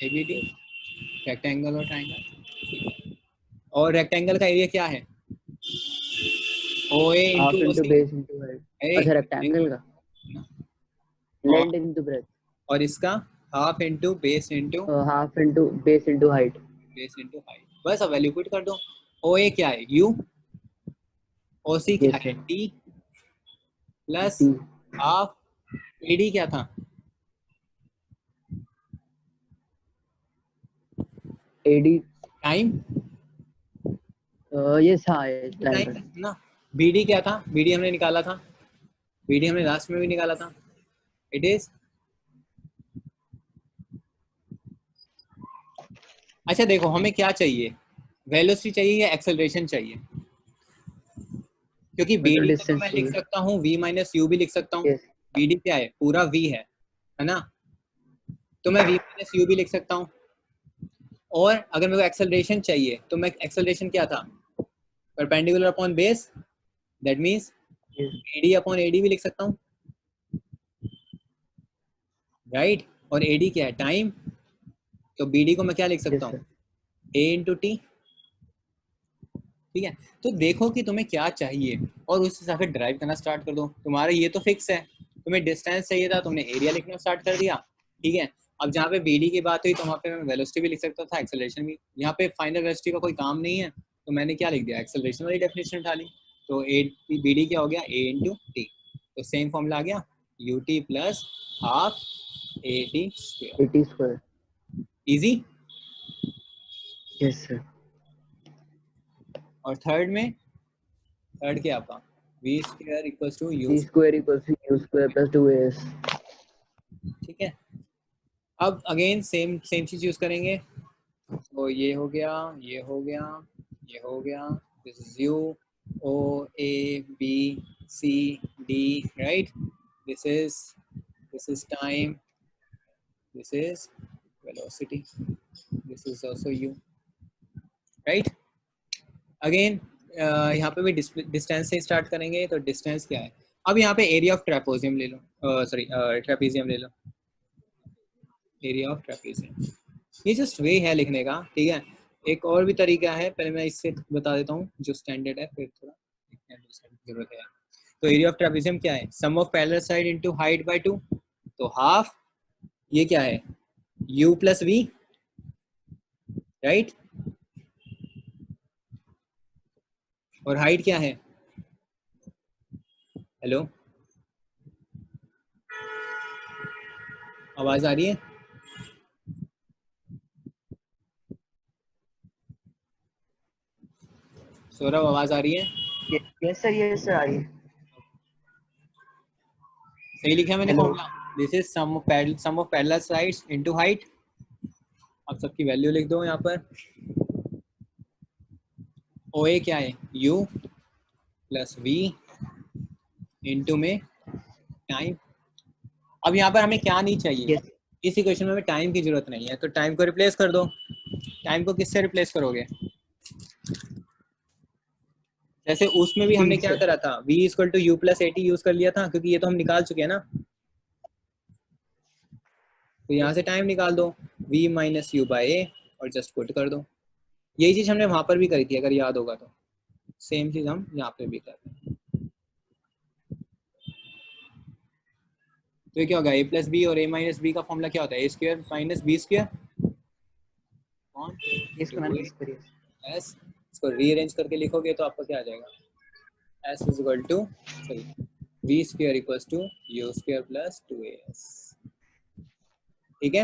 A B D, rectangle और ट्राइंगल, और रेक्टेंगल का एरिया क्या है, O A half into O into C, base into height. अच्छा rectangle का length into breadth. और इसका half into base into half into base into height. Base into height, बस अब वैल्यू पुट कर दो। ओ ए क्या है, यू, ओ सी क्या यस है, sir. T, plus T. Half A D क्या था, ए डी। टाइम, यस हाँ टाइम टाइम पर। ना, बी डी क्या था, बी डी हमने निकाला था, बी डी हमने लास्ट में भी निकाला था, इट इज, अच्छा देखो हमें क्या चाहिए, वेलोसिटी चाहिए या एक्सेलरेशन चाहिए, क्योंकि मैं बी तो डी को तो डिस्टेंस मैं लिख चाहिए। सकता हूँ v माइनस यू भी लिख सकता हूँ, यस। बी डी क्या है, पूरा v है ना, तो मैं v माइनस यू भी लिख सकता हूँ। और अगर मेरे को एक्सेलरेशन चाहिए तो मैं एक्सेलरेशन क्या था, perpendicular upon base, that means yes. AD upon AD भी लिख सकता हूँ, राइट। और एडी क्या है, टाइम, तो बीडी को मैं क्या लिख सकता यस हूँ, सर। ए इंटू टी, ठीक है। तो देखो कि तुम्हें क्या चाहिए और उस हिसाब से ड्राइव करना स्टार्ट कर दो, तुम्हारा ये तो फिक्स है, तुम्हें डिस्टेंस चाहिए था, तुमने एरिया लिखना स्टार्ट कर दिया, ठीक है। अब जहाँ पे बीडी की बात हुई तो वहाँ पे मैं वेलोसिटी भी लिख सकता था, एक्सेलरेशन भी, यहाँ पे फाइनल वेलोसिटी का कोई काम नहीं है, तो मैंने क्या लिख दिया, एक्सेलरेशन वाली डेफिनेशन उठा ली, तो ए बी डी क्या हो गया, ए इंटू टी, तो सेम फॉर्मूला आ गया, U T plus half A T square, 80 square. Easy. Yes sir. और थर्ड में, थर्ड क्या आपका, V square equals to U, T square equals to U square plus 2as। ठीक है। अब अगेन सेम सेम चीज यूज करेंगे, तो ये हो गया, ये हो गया, ये हो गया, this is U, O A B C D, right, this is time, this is velocity, this is also U, right. Again यहाँ पे भी डिस्टेंस से स्टार्ट करेंगे, तो डिस्टेंस क्या है, अब यहाँ पे एरिया ऑफ ट्रेपेजियम ले लो, सॉरी ट्रेपेजियम ले लो, एरिया ऑफ ट्रेपेजियम, ये जस्ट वे है लिखने का, ठीक है। एक और भी तरीका है, पहले मैं इससे बता देता हूँ जो स्टैंडर्ड है, फिर थोड़ा जरूरत है। तो एरिया ऑफ ट्रेपेजियम क्या है, sum of parallel side into height by 2, तो हाफ, ये क्या है, u प्लस वी, राइट, और हाइट क्या है, हेलो, आवाज आ रही है, सौरभ आवाज आ रही है, यस सर आ रही है। सही लिखा है मैंने hello. Formula, this is sum of parallel sides into height, आप सबकी वैल्यू लिख दो यहाँ पर। ओ ए क्या है, u प्लस v इंटू में टाइम। अब यहाँ पर हमें क्या नहीं चाहिए, yes. इस इक्वेशन में हमें टाइम की जरूरत नहीं है, तो टाइम को रिप्लेस कर दो। टाइम को किससे रिप्लेस करोगे, जैसे उसमें भी हमने ठीक क्या है करा था, v equal to U plus AT use कर लिया था, क्योंकि ये तो हम निकाल चुके हैं ना। तो यहाँ से टाइम निकाल दो, v माइनस यू बाई ए, और जस्ट पुट कर दो। यही चीज हमने वहां पर भी करी थी, अगर याद होगा तो सेम चीज हम यहाँ पे भी कर रहे हैं। तो ये क्या होगा, a प्लस बी और a माइनस बी का फॉर्मूला क्या होता है, a square minus B square इसको मैंने मिस करी। एस। इसको रीअरेंज करके लिखोगे तो आपका क्या आ जाएगा, s is equal to sorry v square equals to u square plus 2as। ठीक है,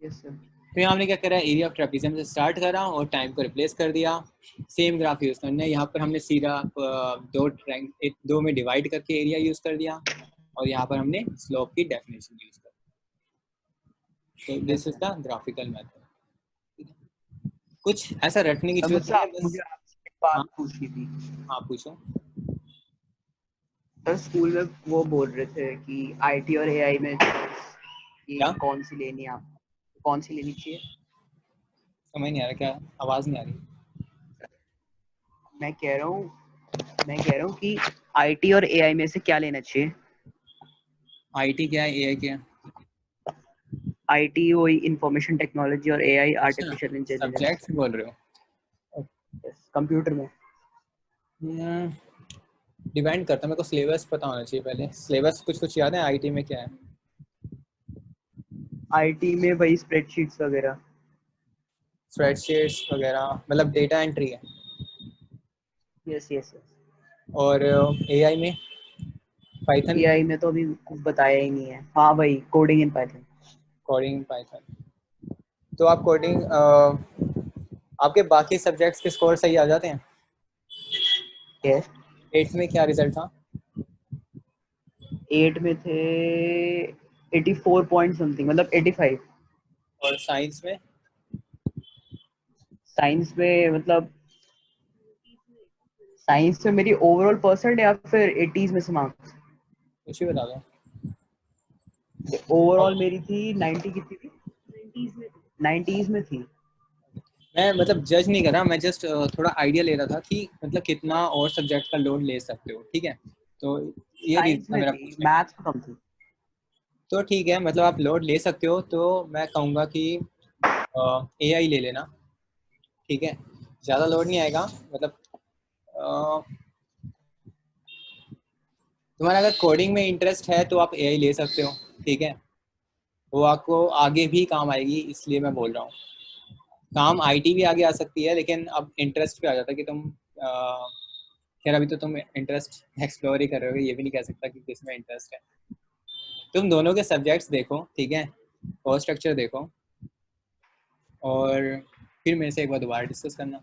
यस सर। तो यहाँ हमने क्या करा, एरिया ऑफ ट्रेपेजियम से स्टार्ट करा और टाइम को रिप्लेस कर दिया। सेम ग्राफ यूज करना है, यहाँ पर हमने सीधा दो में डिवाइड करके एरिया यूज कर दिया, और यहाँ पर हमने स्लोप की डेफिनेशन यूज कर दी। तो this is the graphical method. कुछ ऐसा रटने की जरूरत नहीं है, मुझे बस। आपसे एक बात हाँ पूछनी थी। हाँ पूछो। सर स्कूल में वो बोल रहे थे कि आईटी और एआई में ये क्या कौन सी लेनी है, आप कौन सी लेनी चाहिए? समझ नहीं आ रहा, क्या आवाज नहीं आ रही। मैं कह रहा हूँ कि आईटी और एआई में से क्या लेना चाहिए? आईटी क्या है, एआई क्या है? आईटी वही इंफॉर्मेशन टेक्नोलॉजी और एआई अच्छा, आर्टिफिशियल इंटेलिजेंस। सब्जेक्ट बोल रहे हो। कंप्यूटर में। डिपेंड करता है, मेरे को सिलेबस पता होना चाहिए पहले। सिलेबस कुछ कुछ याद है, आईटी में क्या है? आईटी में वही स्प्रेडशीट्स वगैरह। स्प्रेडशीट्स वगैरह, मतलब डेटा एंट्री है। Yes yes. और एआई में पाइथन, एआई में तो अभी कुछ बताया ही नहीं है। हाँ वही coding in Python. Coding Python. तो आप कोडिंग आपके बाकी सब्जेक्ट्स के स्कोर सही आ जाते हैं? यस। 8th में क्या रिजल्ट था? 8 में थे 84 पॉइंट समथिंग, मतलब 85। और साइंस में? साइंस में मतलब साइंस में मेरी ओवरऑल परसेंट या फिर 80s में से मार्क्स? कुछ भी बता दो। ओवरऑल मेरी थी 90 कितनी थी? 90s में थी। मैं मतलब जज नहीं कर रहा, मैं जस्ट थोड़ा आइडिया ले रहा था कि मतलब कितना और सब्जेक्ट का लोड ले सकते हो। ठीक है, तो ये साइंस रीजन है में मेरा थी, पूछने का। मैथ्स में कम थी। तो ठीक है, मतलब आप लोड ले सकते हो, तो मैं कहूँगा कि एआई ले लेना। ठीक है, ज़्यादा लोड नहीं आएगा, मतलब तुम्हारा अगर कोडिंग में इंटरेस्ट है तो आप एआई ले सकते हो। ठीक है, वो आपको आगे भी काम आएगी, इसलिए मैं बोल रहा हूँ। काम आईटी भी आगे आ सकती है, लेकिन अब इंटरेस्ट पे आ जाता है कि तुम खैर अभी तो तुम इंटरेस्ट एक्सप्लोर ही कर रहे हो, ये भी नहीं कह सकता कि किस में इंटरेस्ट है। तुम दोनों के सब्जेक्ट्स देखो, ठीक है, कोर्स स्ट्रक्चर देखो, और फिर मेरे से एक बार दोबारा डिस्कस करना।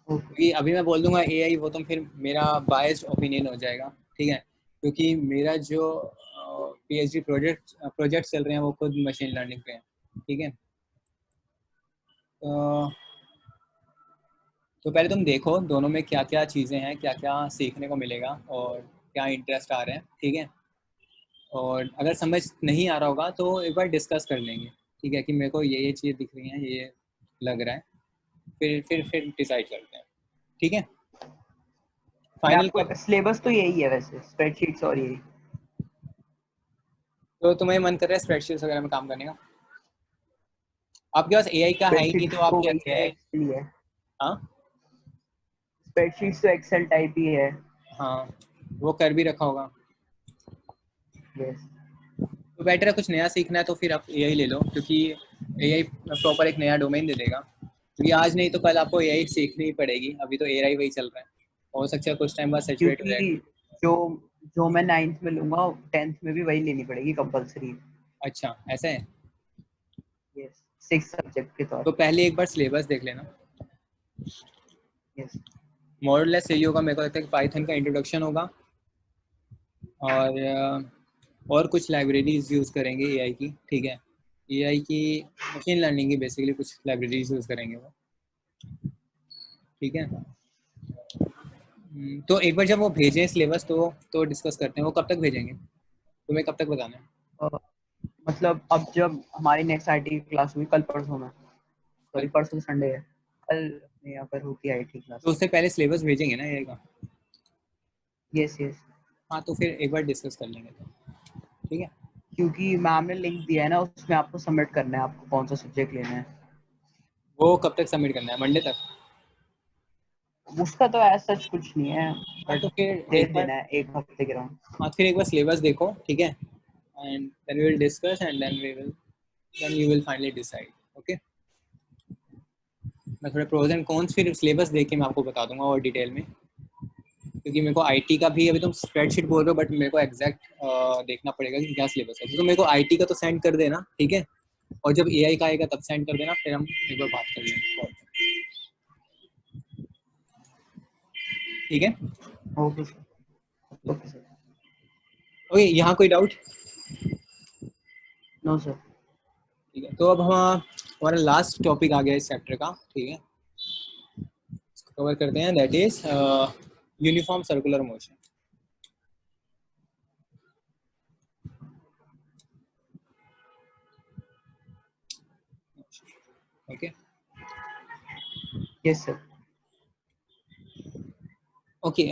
क्योंकि अभी मैं बोल दूंगा एआई, वो तो फिर मेरा बायस्ड ओपिनियन हो जाएगा। ठीक है, क्योंकि मेरा जो पीएचडी प्रोजेक्ट चल रहे हैं वो खुद मशीन लर्निंग पे हैं। ठीक है, तो पहले तुम देखो दोनों में क्या क्या चीज़ें हैं, क्या क्या सीखने को मिलेगा, और क्या इंटरेस्ट आ रहे हैं। ठीक है, और अगर समझ नहीं आ रहा होगा तो एक बार डिस्कस कर लेंगे। ठीक है, कि मेरे को ये चीज़ दिख रही हैं, ये लग रहा है, फिर डिसाइड करते हैं। ठीक है, मैं फाइनल आपको कब? सिलेबस तो यही है वैसे, स्प्रेडशीट्स और यही। तो तुम्हें मन कर रहा है स्प्रेडशीट्स वगैरह में काम करने का? आपके पास एआई का है ही नहीं, तो स्प्रेडशीट्स आप तो क्या वही है, एआई? एक्सेल ही है। हाँ स्प्रेडशीट्स तो एक्सेल टाइप ही है। हाँ, वो कर भी रखा होगा। यस। तो बेटर है, कुछ नया सीखना है तो फिर आप एआई ले लो, क्योंकि एआई प्रॉपर एक नया डोमेन दे देगा। क्योंकि आज नहीं तो कल आपको एआई सीखनी ही पड़ेगी, अभी तो एआई वही चल रहा है, हो सकता है कुछ टाइम बाद सेचुरेट हो क्योंकि जाएगा। जो जो मैं 9th में लूंगा 10th में भी वही लेनी पड़ेगी कंपलसरी। अच्छा ऐसा है, यस, 6 सब्जेक्ट के तौर तो पे। पहले एक बार सिलेबस देख लेना। यस। मॉडल लेस यही होगा, मेरे को लगता है कि पाइथन का इंट्रोडक्शन होगा, और और कुछ लाइब्रेरीज यूज़ करेंगे एआई की, ठीक है, एआई की मशीन लर्निंग की बेसिकली कुछ लाइब्रेरीज यूज़ करेंगे वो, ठीक है। तो एक बार जब वो भेजें सिलेबस तो डिस्कस करते हैं। वो कब तक भेजेंगे, तुम्हें कब तक बताना है? मतलब अब जब हमारी नेक्स्ट आईटी की क्लास हुई कल परसों में, सॉरी परसों संडे है, कल अपने यहाँ पर होती है आईटी क्लास। तो उससे पहले सिलेबस भेजेंगे ना एआई का? Yes yes. हाँ तो फिर एक बार डिस्कस कर लेंगे तो, ठीक है। क्योंकि मैम ने लिंक दिया है ना, उसमें आपको सबमिट करना है, आपको कौन सा सब्जेक्ट लेना है। वो कब तक सबमिट करना है, मंडे तक? उसका तो ऐसा सच कुछ नहीं है, हाँ बट तो फिर दे एक बार, देना है एक हफ्ते के राउंड। हाँ फिर एक बार सिलेबस देखो, ठीक है, and then we will discuss and then you will finally decide, okay. मैं थोड़े प्रोज एंड कॉन्स फिर सिलेबस देख के मैं आपको बता दूंगा और डिटेल में, क्योंकि मेरे को आईटी का भी, अभी तुम स्प्रेडशीट बोल रहे हो बट मेरे को एग्जैक्ट देखना पड़ेगा कि क्या सिलेबस है। तो मेरे को आईटी का तो सेंड कर देना, ठीक है, और जब एआई का आएगा तब सेंड कर देना, फिर हम एक बार बात कर लेंगे, ठीक है। Okay sir, okay sir. Okay, यहाँ कोई डाउट? No sir. ठीक है, तो अब हम हमारा लास्ट टॉपिक आ गया इस चैप्टर का, ठीक है, इसको कवर करते हैं, that is uniform circular motion. Okay yes sir. Okay,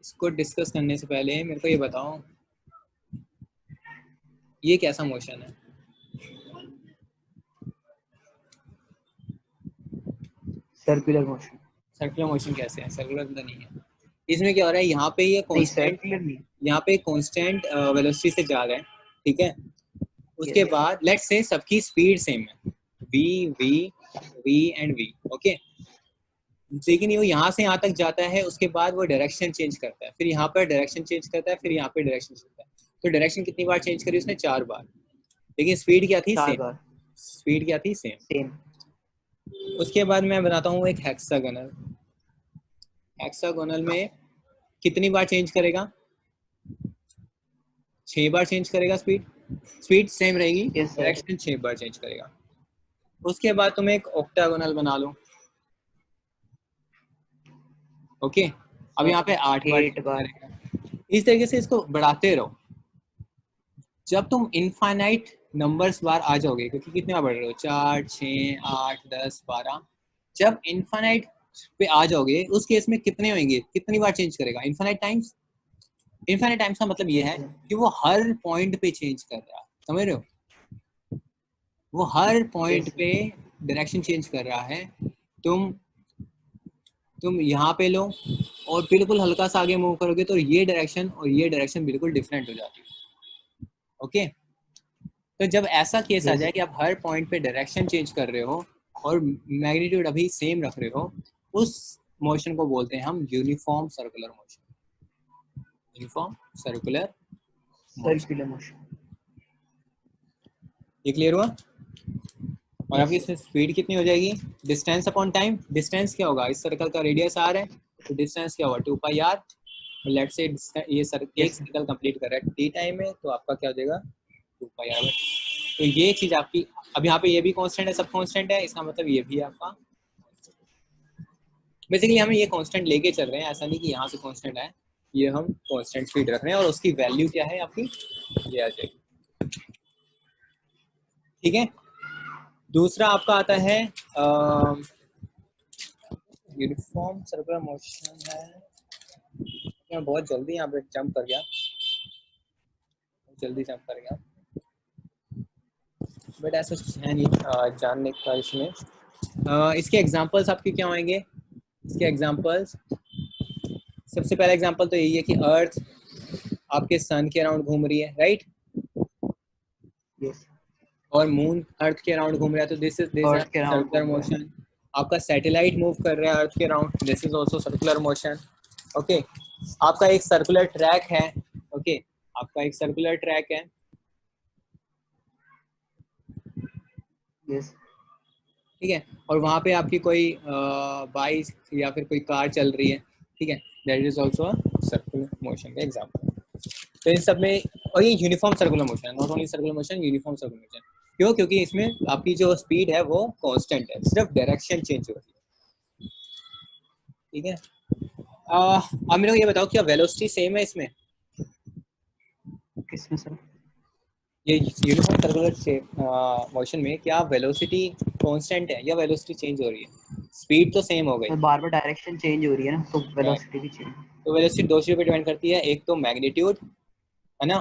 इसको डिस्कस करने से पहले मेरे को ये बताओ, ये कैसा मोशन है? Circular motion. सर्कुलर मोशन कैसे है? सर्कुलर तो नहीं है। इसमें क्या हो रहा है, यहाँ पे ये नहीं कांस्टेंट, सर्कुलर नहीं। यहाँ पे कांस्टेंट वेलोसिटी से जा रहा है, ठीक है। उसके यस। बाद लेट्स से सबकी स्पीड सेम है, V V V and V, okay. लेकिन वो यहाँ से यहाँ तक जाता है, उसके बाद वो डायरेक्शन चेंज करता है, फिर यहाँ पर डायरेक्शन चेंज करता है, फिर यहाँ पे डायरेक्शन चलता है। तो डायरेक्शन कितनी बार चेंज करी उसने? 4 बार। लेकिन स्पीड क्या थी? 4 सेम। बार। स्पीड क्या थी? सेम। सेम। उसके बाद मैं बताता हूँ एक हेक्सागोनल। हेक्सागोनल में कितनी बार चेंज करेगा? 6 बार चेंज करेगा स्पीड। स्पीड सेम रहेगी, यस सर। डायरेक्शन 6 बार चेंज करेगा। उसके बाद तुम एक ऑक्टागोनल बना लो, ओके। अब यहाँ पे 8 बार 8 चेंज बार। करेगा। इस तरीके से इसको बढ़ाते रहो। जब तुम इनफाइनाइट नंबर्स बार आ जाओगे, क्योंकि कितने बार बढ़ रहे हो, 4 6 8 10 12, जब इनफाइनाइट पे आ जाओगे उस केस में कितने होंगे, कितनी बार चेंज करेगा? Infinite times. इनफाइनाइट टाइम्स का मतलब ये है यस सर। कि वो हर पॉइंट पे चेंज कर रहा है, समझ रहे हो? वो हर पॉइंट यस सर। पे डायरेक्शन चेंज कर रहा है। तुम तुम यहाँ पे लो और बिल्कुल हल्का सा आगे मूव करोगे तो ये डायरेक्शन और ये डायरेक्शन बिल्कुल डिफरेंट हो जाती है, ओके। तो जब ऐसा केस आ यस। जाए कि आप हर पॉइंट पे डायरेक्शन चेंज कर रहे हो और मैग्नीट्यूड अभी सेम रख रहे हो, उस मोशन को बोलते हैं हम uniform circular motion. Uniform circular motion. Circular motion. ये क्लियर हुआ? और यस आपकी सर। स्पीड कितनी हो जाएगी? Distance upon time. डिस्टेंस क्या होगा? इस सर्कल का रेडियस आर है, तो डिस्टेंस क्या होगा? 2 पाई आर। लेट्स से ये एक यस सर। सर्कल कंप्लीट कर रहा है टी टाइम में, तो आपका क्या हो जाएगा? 2 पाई आर। तो ये चीज आपकी, अब यहाँ पे ये भी कांस्टेंट है, सब कांस्टेंट है, इसका मतलब ये भी है आपका। बेसिकली हम ये कांस्टेंट लेके चल रहे हैं, ऐसा नहीं कि यहाँ से कांस्टेंट है, ये हम कांस्टेंट स्पीड रख रहे हैं और उसकी वैल्यू क्या है आपकी, ये आ जाएगी, ठीक है। दूसरा आपका आता है यूनिफॉर्म सर्कुलर मोशन है। मैं बहुत जल्दी यहाँ पे जंप कर गया, जल्दी जंप कर गया, बट ऐसा कुछ है नहीं जानने का इसमें। इसके एग्जांपल्स आपके क्या होंगे? इसके एग्जांपल्स, सबसे पहला एग्जांपल तो यही है कि अर्थ आपके सन के अराउंड घूम रही है, राइट? यस। और मून अर्थ के अराउंड घूम रहा है, तो दिस इज अर्थ के राउंड सर्कुलर घूम रहा है। मोशन। आपका सैटेलाइट मूव कर रहा है अर्थ के around, this is also circular motion, okay. आपका एक सर्कुलर ट्रैक है, ओके, आपका एक सर्कुलर ट्रैक है, यस। ठीक है। और वहाँ पे आपकी कोई बाइक या फिर कोई कार चल रही है, ठीक है, that is also a circular motion का एग्जांपल। तो इन सब में, और ये यूनिफॉर्म सर्कुलर मोशन है, not only circular motion, uniform circular motion. क्यों? क्योंकि इसमें आपकी जो स्पीड है वो कांस्टेंट है, सिर्फ डायरेक्शन चेंज हो रही है। ठीक है, अब मेरे को ये बताओ क्या वेलोसिटी सेम है इसमें? किसमें सर? ये यूनिफॉर्म सर्कुलर मोशन में क्या वेलोसिटी कांस्टेंट है या वेलोसिटी चेंज हो रही है? स्पीड तो सेम हो गई, तो बार बार डायरेक्शन चेंज हो रही है ना, तो वेलोसिटी भी चेंज। तो वेलोसिटी दो चीजों पे डिपेंड करती है, एक तो मैग्नीट्यूड है ना,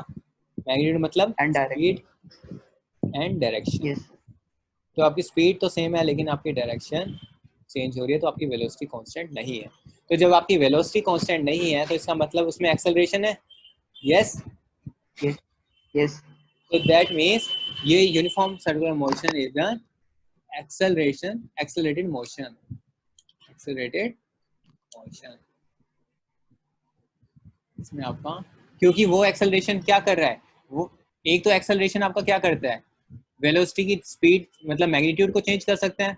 मैग्नीट्यूड मतलब and direction. Speed and direction. Yes. तो आपकी स्पीड तो सेम है लेकिन आपकी डायरेक्शन चेंज हो रही है, तो आपकी वेलोसिटी कांस्टेंट नहीं है। तो जब आपकी वेलोसिटी कांस्टेंट नहीं है तो इसका मतलब उसमें एक्सेलरेशन है। Yes, yes. Yes. so that means ये uniform circular motion is the acceleration, accelerated motion, accelerated motion. इसमें आपका, क्योंकि वो एक्सेलरेशन क्या कर रहा है, वो एक तो एक्सेलरेशन आपका क्या करता है, वेलोसिटी की स्पीड मतलब मैग्नीट्यूड को चेंज कर सकते हैं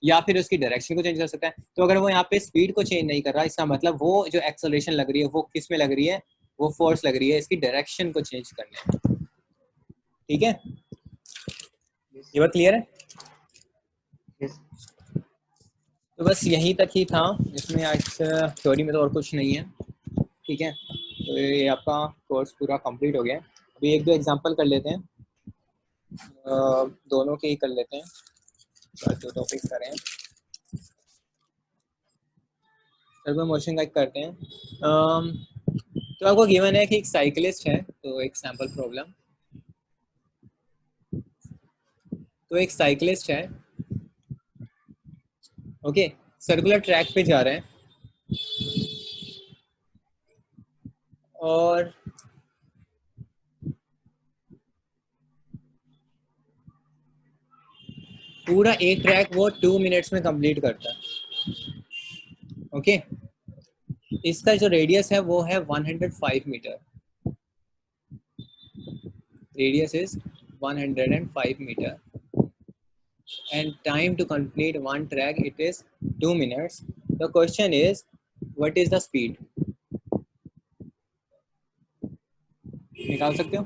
या फिर उसकी डायरेक्शन को चेंज कर सकता है। तो अगर वो यहाँ पे स्पीड को चेंज नहीं कर रहा, इसका मतलब वो जो एक्सेलरेशन लग रही है वो किस में लग रही है, वो फोर्स लग रही है इसकी डायरेक्शन को चेंज करने में। ठीक है, ये बात क्लियर है? यस। तो बस यहीं तक ही था, इसमें आज थ्योरी में तो और कुछ नहीं है। ठीक है, तो ये आपका कोर्स पूरा कंप्लीट हो गया। अभी एक दो एग्जांपल कर लेते हैं, दोनों के ही कर लेते हैं, जो टॉपिक करें। सर्कुलर मोशन का करते हैं। तो आपको गिवन है कि एक साइकिलिस्ट है, तो एक सैम्पल प्रॉब्लम। तो एक साइकिलिस्ट है, ओके, सर्कुलर ट्रैक पे जा रहे हैं और पूरा एक ट्रैक वो 2 मिनट्स में कंप्लीट करता है। ओके, इसका जो रेडियस है वो है 105 meter, radius is 105 meter and time to complete one track it is 2 minutes. The question is what is the speed? निकाल सकते हो?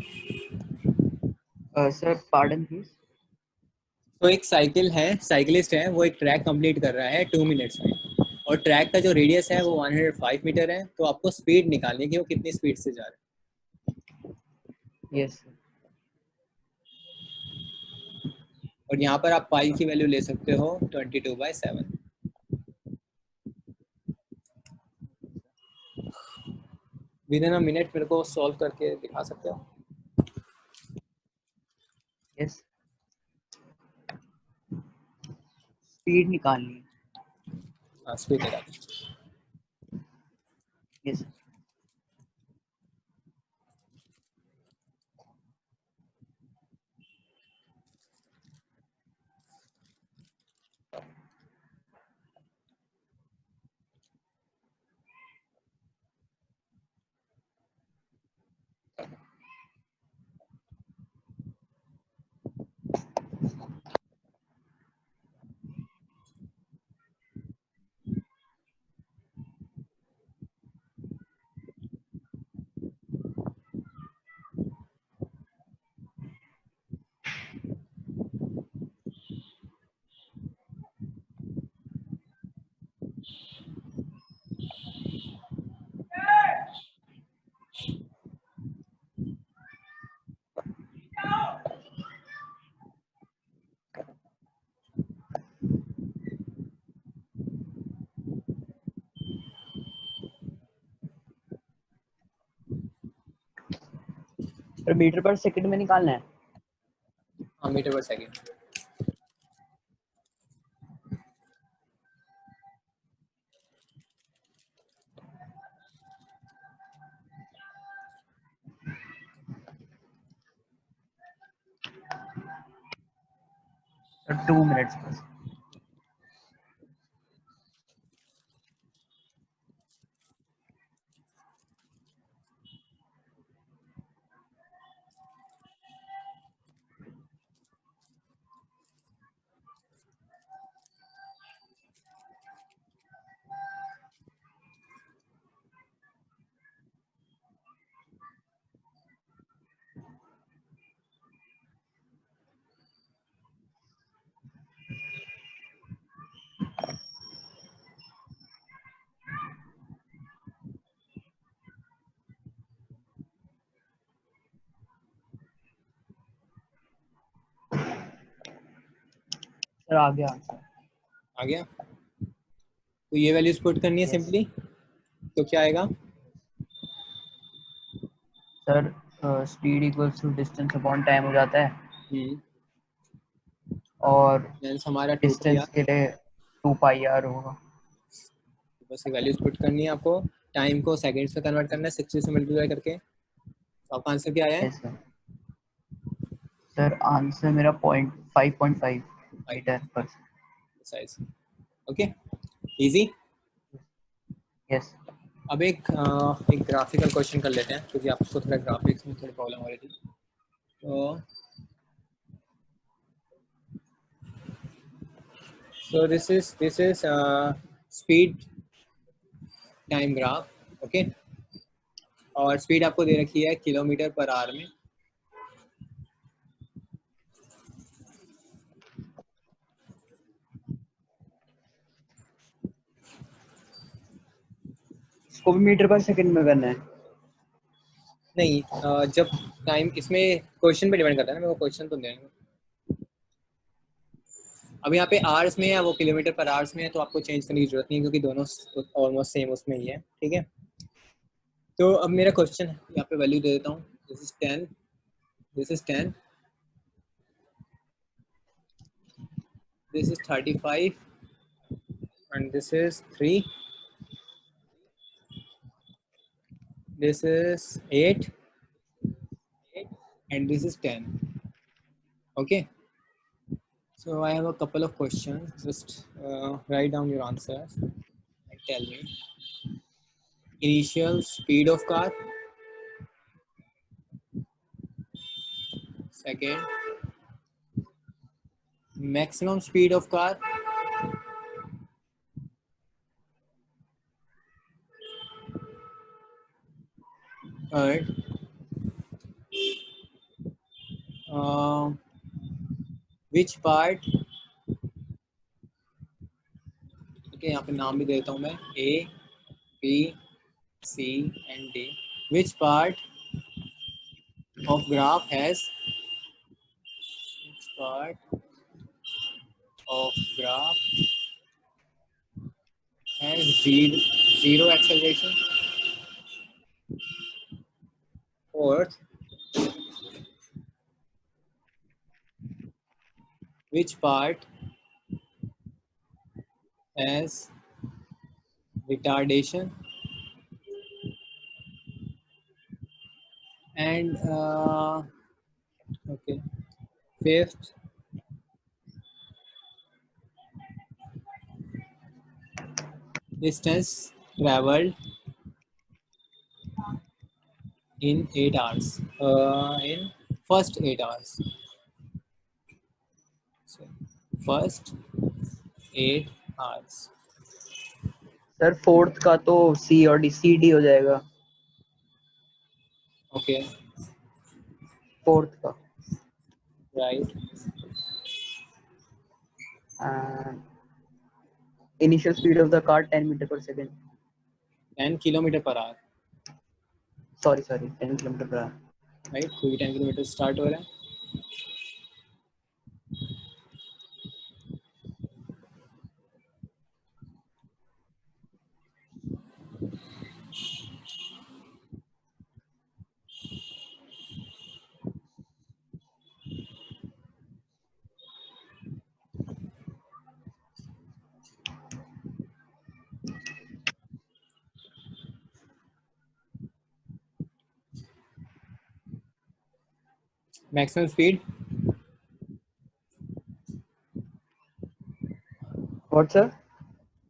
Sir pardon please. तो एक साइकिल है, साइकिलिस्ट है, वो एक ट्रैक कंप्लीट कर रहा है 2 मिनट्स में और ट्रैक का जो रेडियस है वो 105 मीटर है। तो आपको स्पीड निकालनी है कि वो कितनी स्पीड से जा रहा यस। है। और यहाँ पर आप पाई की वैल्यू ले सकते हो 22/7। विद इन अ मिनट मेरे को सॉल्व करके दिखा सकते हो? यस। स्पीड निकालनी है। हाँ, स्पीड निकाल। Yes. Sir metre per second में निकालना है। हाँ, मीटर पर सेकेंड। सर 2 मिनट्स बस। सर आ गया आंसर। आ गया? तो ये वैल्यूज पुट करनी है यस सिंपली, तो क्या आएगा? Sir speed equals to distance upon time हो जाता है, और मीन्स हमारा 2 डिस्टेंस के लिए 2 पाई आर होगा। बस ये वैल्यूज पुट करनी है आपको, टाइम को सेकंड्स में कन्वर्ट करना है 60 से मल्टीप्लाई करके। तो आपका आंसर क्या आया है? Yes sir. सर आंसर मेरा 5.5 मीटर पर साइज। Okay, easy. यस। अब एक ग्राफिकल क्वेश्चन कर लेते हैं, क्योंकि आपको थोड़ा ग्राफिक्स में थोड़ी प्रॉब्लम हो रही थी। तो this is speed time graph, okay. और स्पीड आपको दे रखी है किलोमीटर पर आवर में। इसको भी मीटर पर सेकंड में करना है? नहीं, जब टाइम इसमें क्वेश्चन पे डिपेंड करता है ना, मेरे को क्वेश्चन तो देंगे। अब यहाँ पे आवर्स में है, वो किलोमीटर पर आवर्स में है, तो आपको चेंज करने की जरूरत नहीं है, क्योंकि दोनों ऑलमोस्ट सेम उसमें ही है, ठीक है। तो अब मेरा क्वेश्चन यहाँ पे वैल्यू दे देता हूँ। This is 10, this is 10, this is 35, and this is 3, this is 8, and this is 10. Okay, so I have a couple of questions. Just write down your answers and tell me. Initial speed of car. Second, maximum speed of car. Third, which part, okay, यहाँ पे नाम भी देता हूँ मैं, A, B, C and D. Which part of graph has, which part of graph has zero acceleration? Fourth, which part has retardation? And okay, fifth, distance traveled in 8 hours, in first 8 hours. So first 8 hours. Sir fourth का तो सी और D, C D हो जाएगा Okay, fourth का। right. Initial speed of the car 10 metre per second. 10 kilometre per hour, sorry 10 kilometre per hour. Right, क्योंकि 10 kilometre start हो रहा है। Maximum speed, what sir?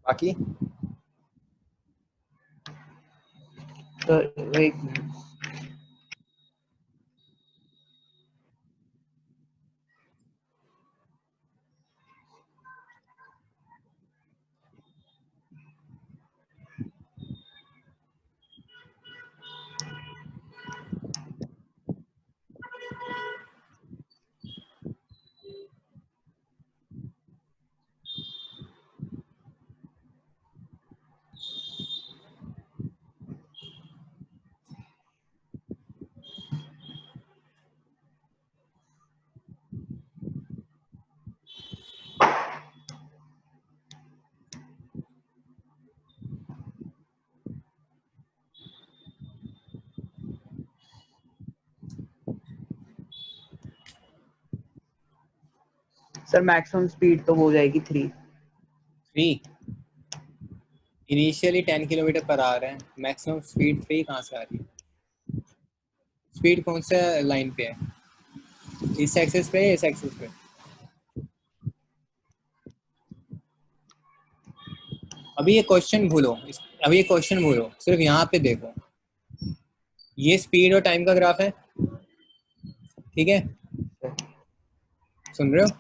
बाकी सर एक मिनट। सर मैक्सिमम स्पीड तो हो जाएगी 3। 3 इनिशियली 10 किलोमीटर पर आ रहे हैं, मैक्सिमम स्पीड 3 कहाँ से आ रही है? स्पीड कौन सा लाइन पे है, इस एक्सिस पे, इस एक्सिस पे? अभी ये क्वेश्चन भूलो, अभी ये क्वेश्चन भूलो, सिर्फ यहाँ पे देखो, ये स्पीड और टाइम का ग्राफ है, ठीक है, सुन रहे हो?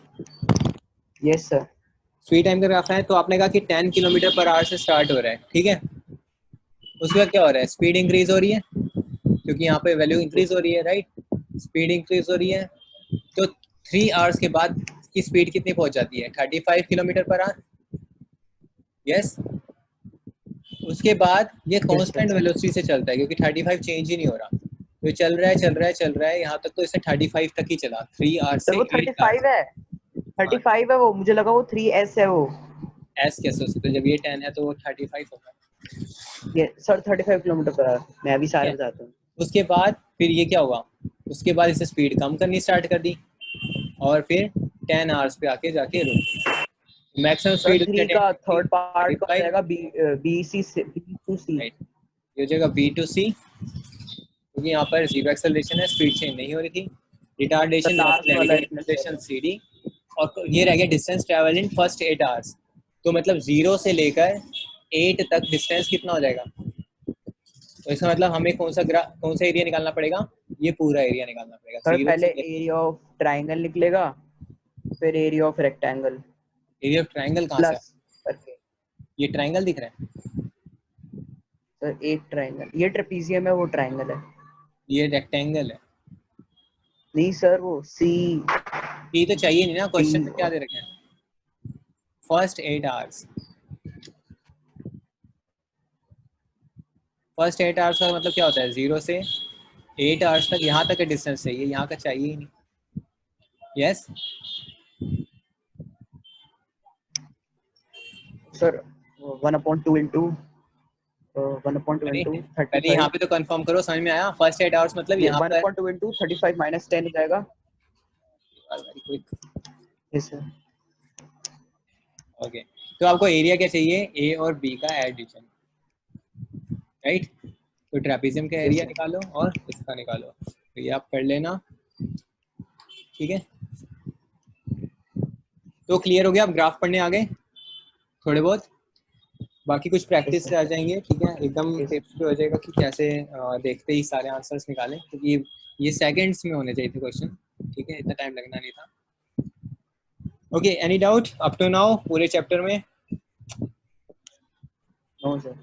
Yes sir. स्पीड टाइम का ग्राफ है, तो आपने कहा कि 10 किलोमीटर पर आवर से स्टार्ट हो रहा है, ठीक है। उसके बाद क्या हो रहा है, स्पीड इंक्रीज हो रही है, क्योंकि यहाँ पे वैल्यू इंक्रीज हो रही है, राइट, स्पीड इंक्रीज हो रही है। तो 3 आवर्स के बाद की स्पीड कितनी पहुंच जाती है, 35 किलोमीटर पर आवर, यस। उसके बाद ये कांस्टेंट वेलोसिटी से चलता है, क्योंकि 35 चेंज ही नहीं हो रहा, तो चल रहा है चल रहा है चल रहा है, यहाँ तक तो इसे 35 तक ही चला, 3 आवर्स सर से वो 8 आवर्स। 35 है, 35 है वो, मुझे लगा वो 3S है वो। एस कैसे हो सकता है, जब ये 10 है तो वो 35 होगा। ये सर 35 किलोमीटर पर आवर, मैं अभी सारे ठीक है, बताता हूँ। उसके बाद फिर ये क्या हुआ, उसके बाद इसे स्पीड कम करनी स्टार्ट कर दी, और फिर 10 आवर्स पे आके जाके रुक, मैक्सिमम सर स्पीड 3 का थर्ड पार्ट कौन जाएगा, बी सी से बी टू सी। राइट, ये हो जाएगा बी टू सी, क्योंकि यहाँ पर जीरो एक्सेलरेशन है, स्पीड चेंज नहीं हो रही थी, सर रिटार्डेशन लास्ट वाला एक्सेलरेशन सी डी, और ये रह गया distance travel in first 8 hours. तो मतलब 0 से लेकर 8 तक डिस्टेंस कितना हो जाएगा, तो इसका मतलब हमें कौन सा एरिया निकालना पड़ेगा, ये पूरा एरिया निकालना पड़ेगा, सर 0 पहले से लेकर। एरिया ऑफ ट्राइंगल निकलेगा, फिर area of rectangle area of triangle कहाँ से प्लस है? करके। ये ट्राइंगल दिख रहा है, सर एक ट्राइंगल, ये ट्रेपीजियम है, वो ट्राइंगल है। ये रेक्टेंगल है। नहीं सर वो सी ये तो चाहिए नहीं ना, क्वेश्चन डी में क्या दे रखे हैं, फर्स्ट 8 आवर्स, फर्स्ट 8 आवर्स का मतलब क्या होता है, 0 से 8 आवर्स तक, यहाँ तक का डिस्टेंस चाहिए, यहाँ का चाहिए ही नहीं, यस। सर 1/2 इंटू 1/2 पहले इंटू पहले यहाँ 35, पे तो कंफर्म करो, समझ में आया, फर्स्ट 8 आवर्स मतलब ये यहाँ पर। 1/2 इंटू 35 माइनस 10 हो जाएगा। Yes sir. ओके, तो आपको एरिया क्या चाहिए, ए और बी का एडिशन, राइट, तो ट्रेपीजियम का यस एरिया सर। निकालो और इसका निकालो, तो ये आप कर लेना, ठीक है। तो क्लियर हो गया, आप ग्राफ पढ़ने आ गए थोड़े बहुत, बाकी कुछ यस प्रैक्टिस सर। से आ जाएंगे, ठीक है, एकदम यस टिप्स पे हो जाएगा कि कैसे देखते ही सारे आंसर्स निकालें, क्योंकि ये सेकंड्स में होने चाहिए थे क्वेश्चन, ठीक है, इतना टाइम लगना नहीं था। Okay, any doubt up to now पूरे चैप्टर में? No sir.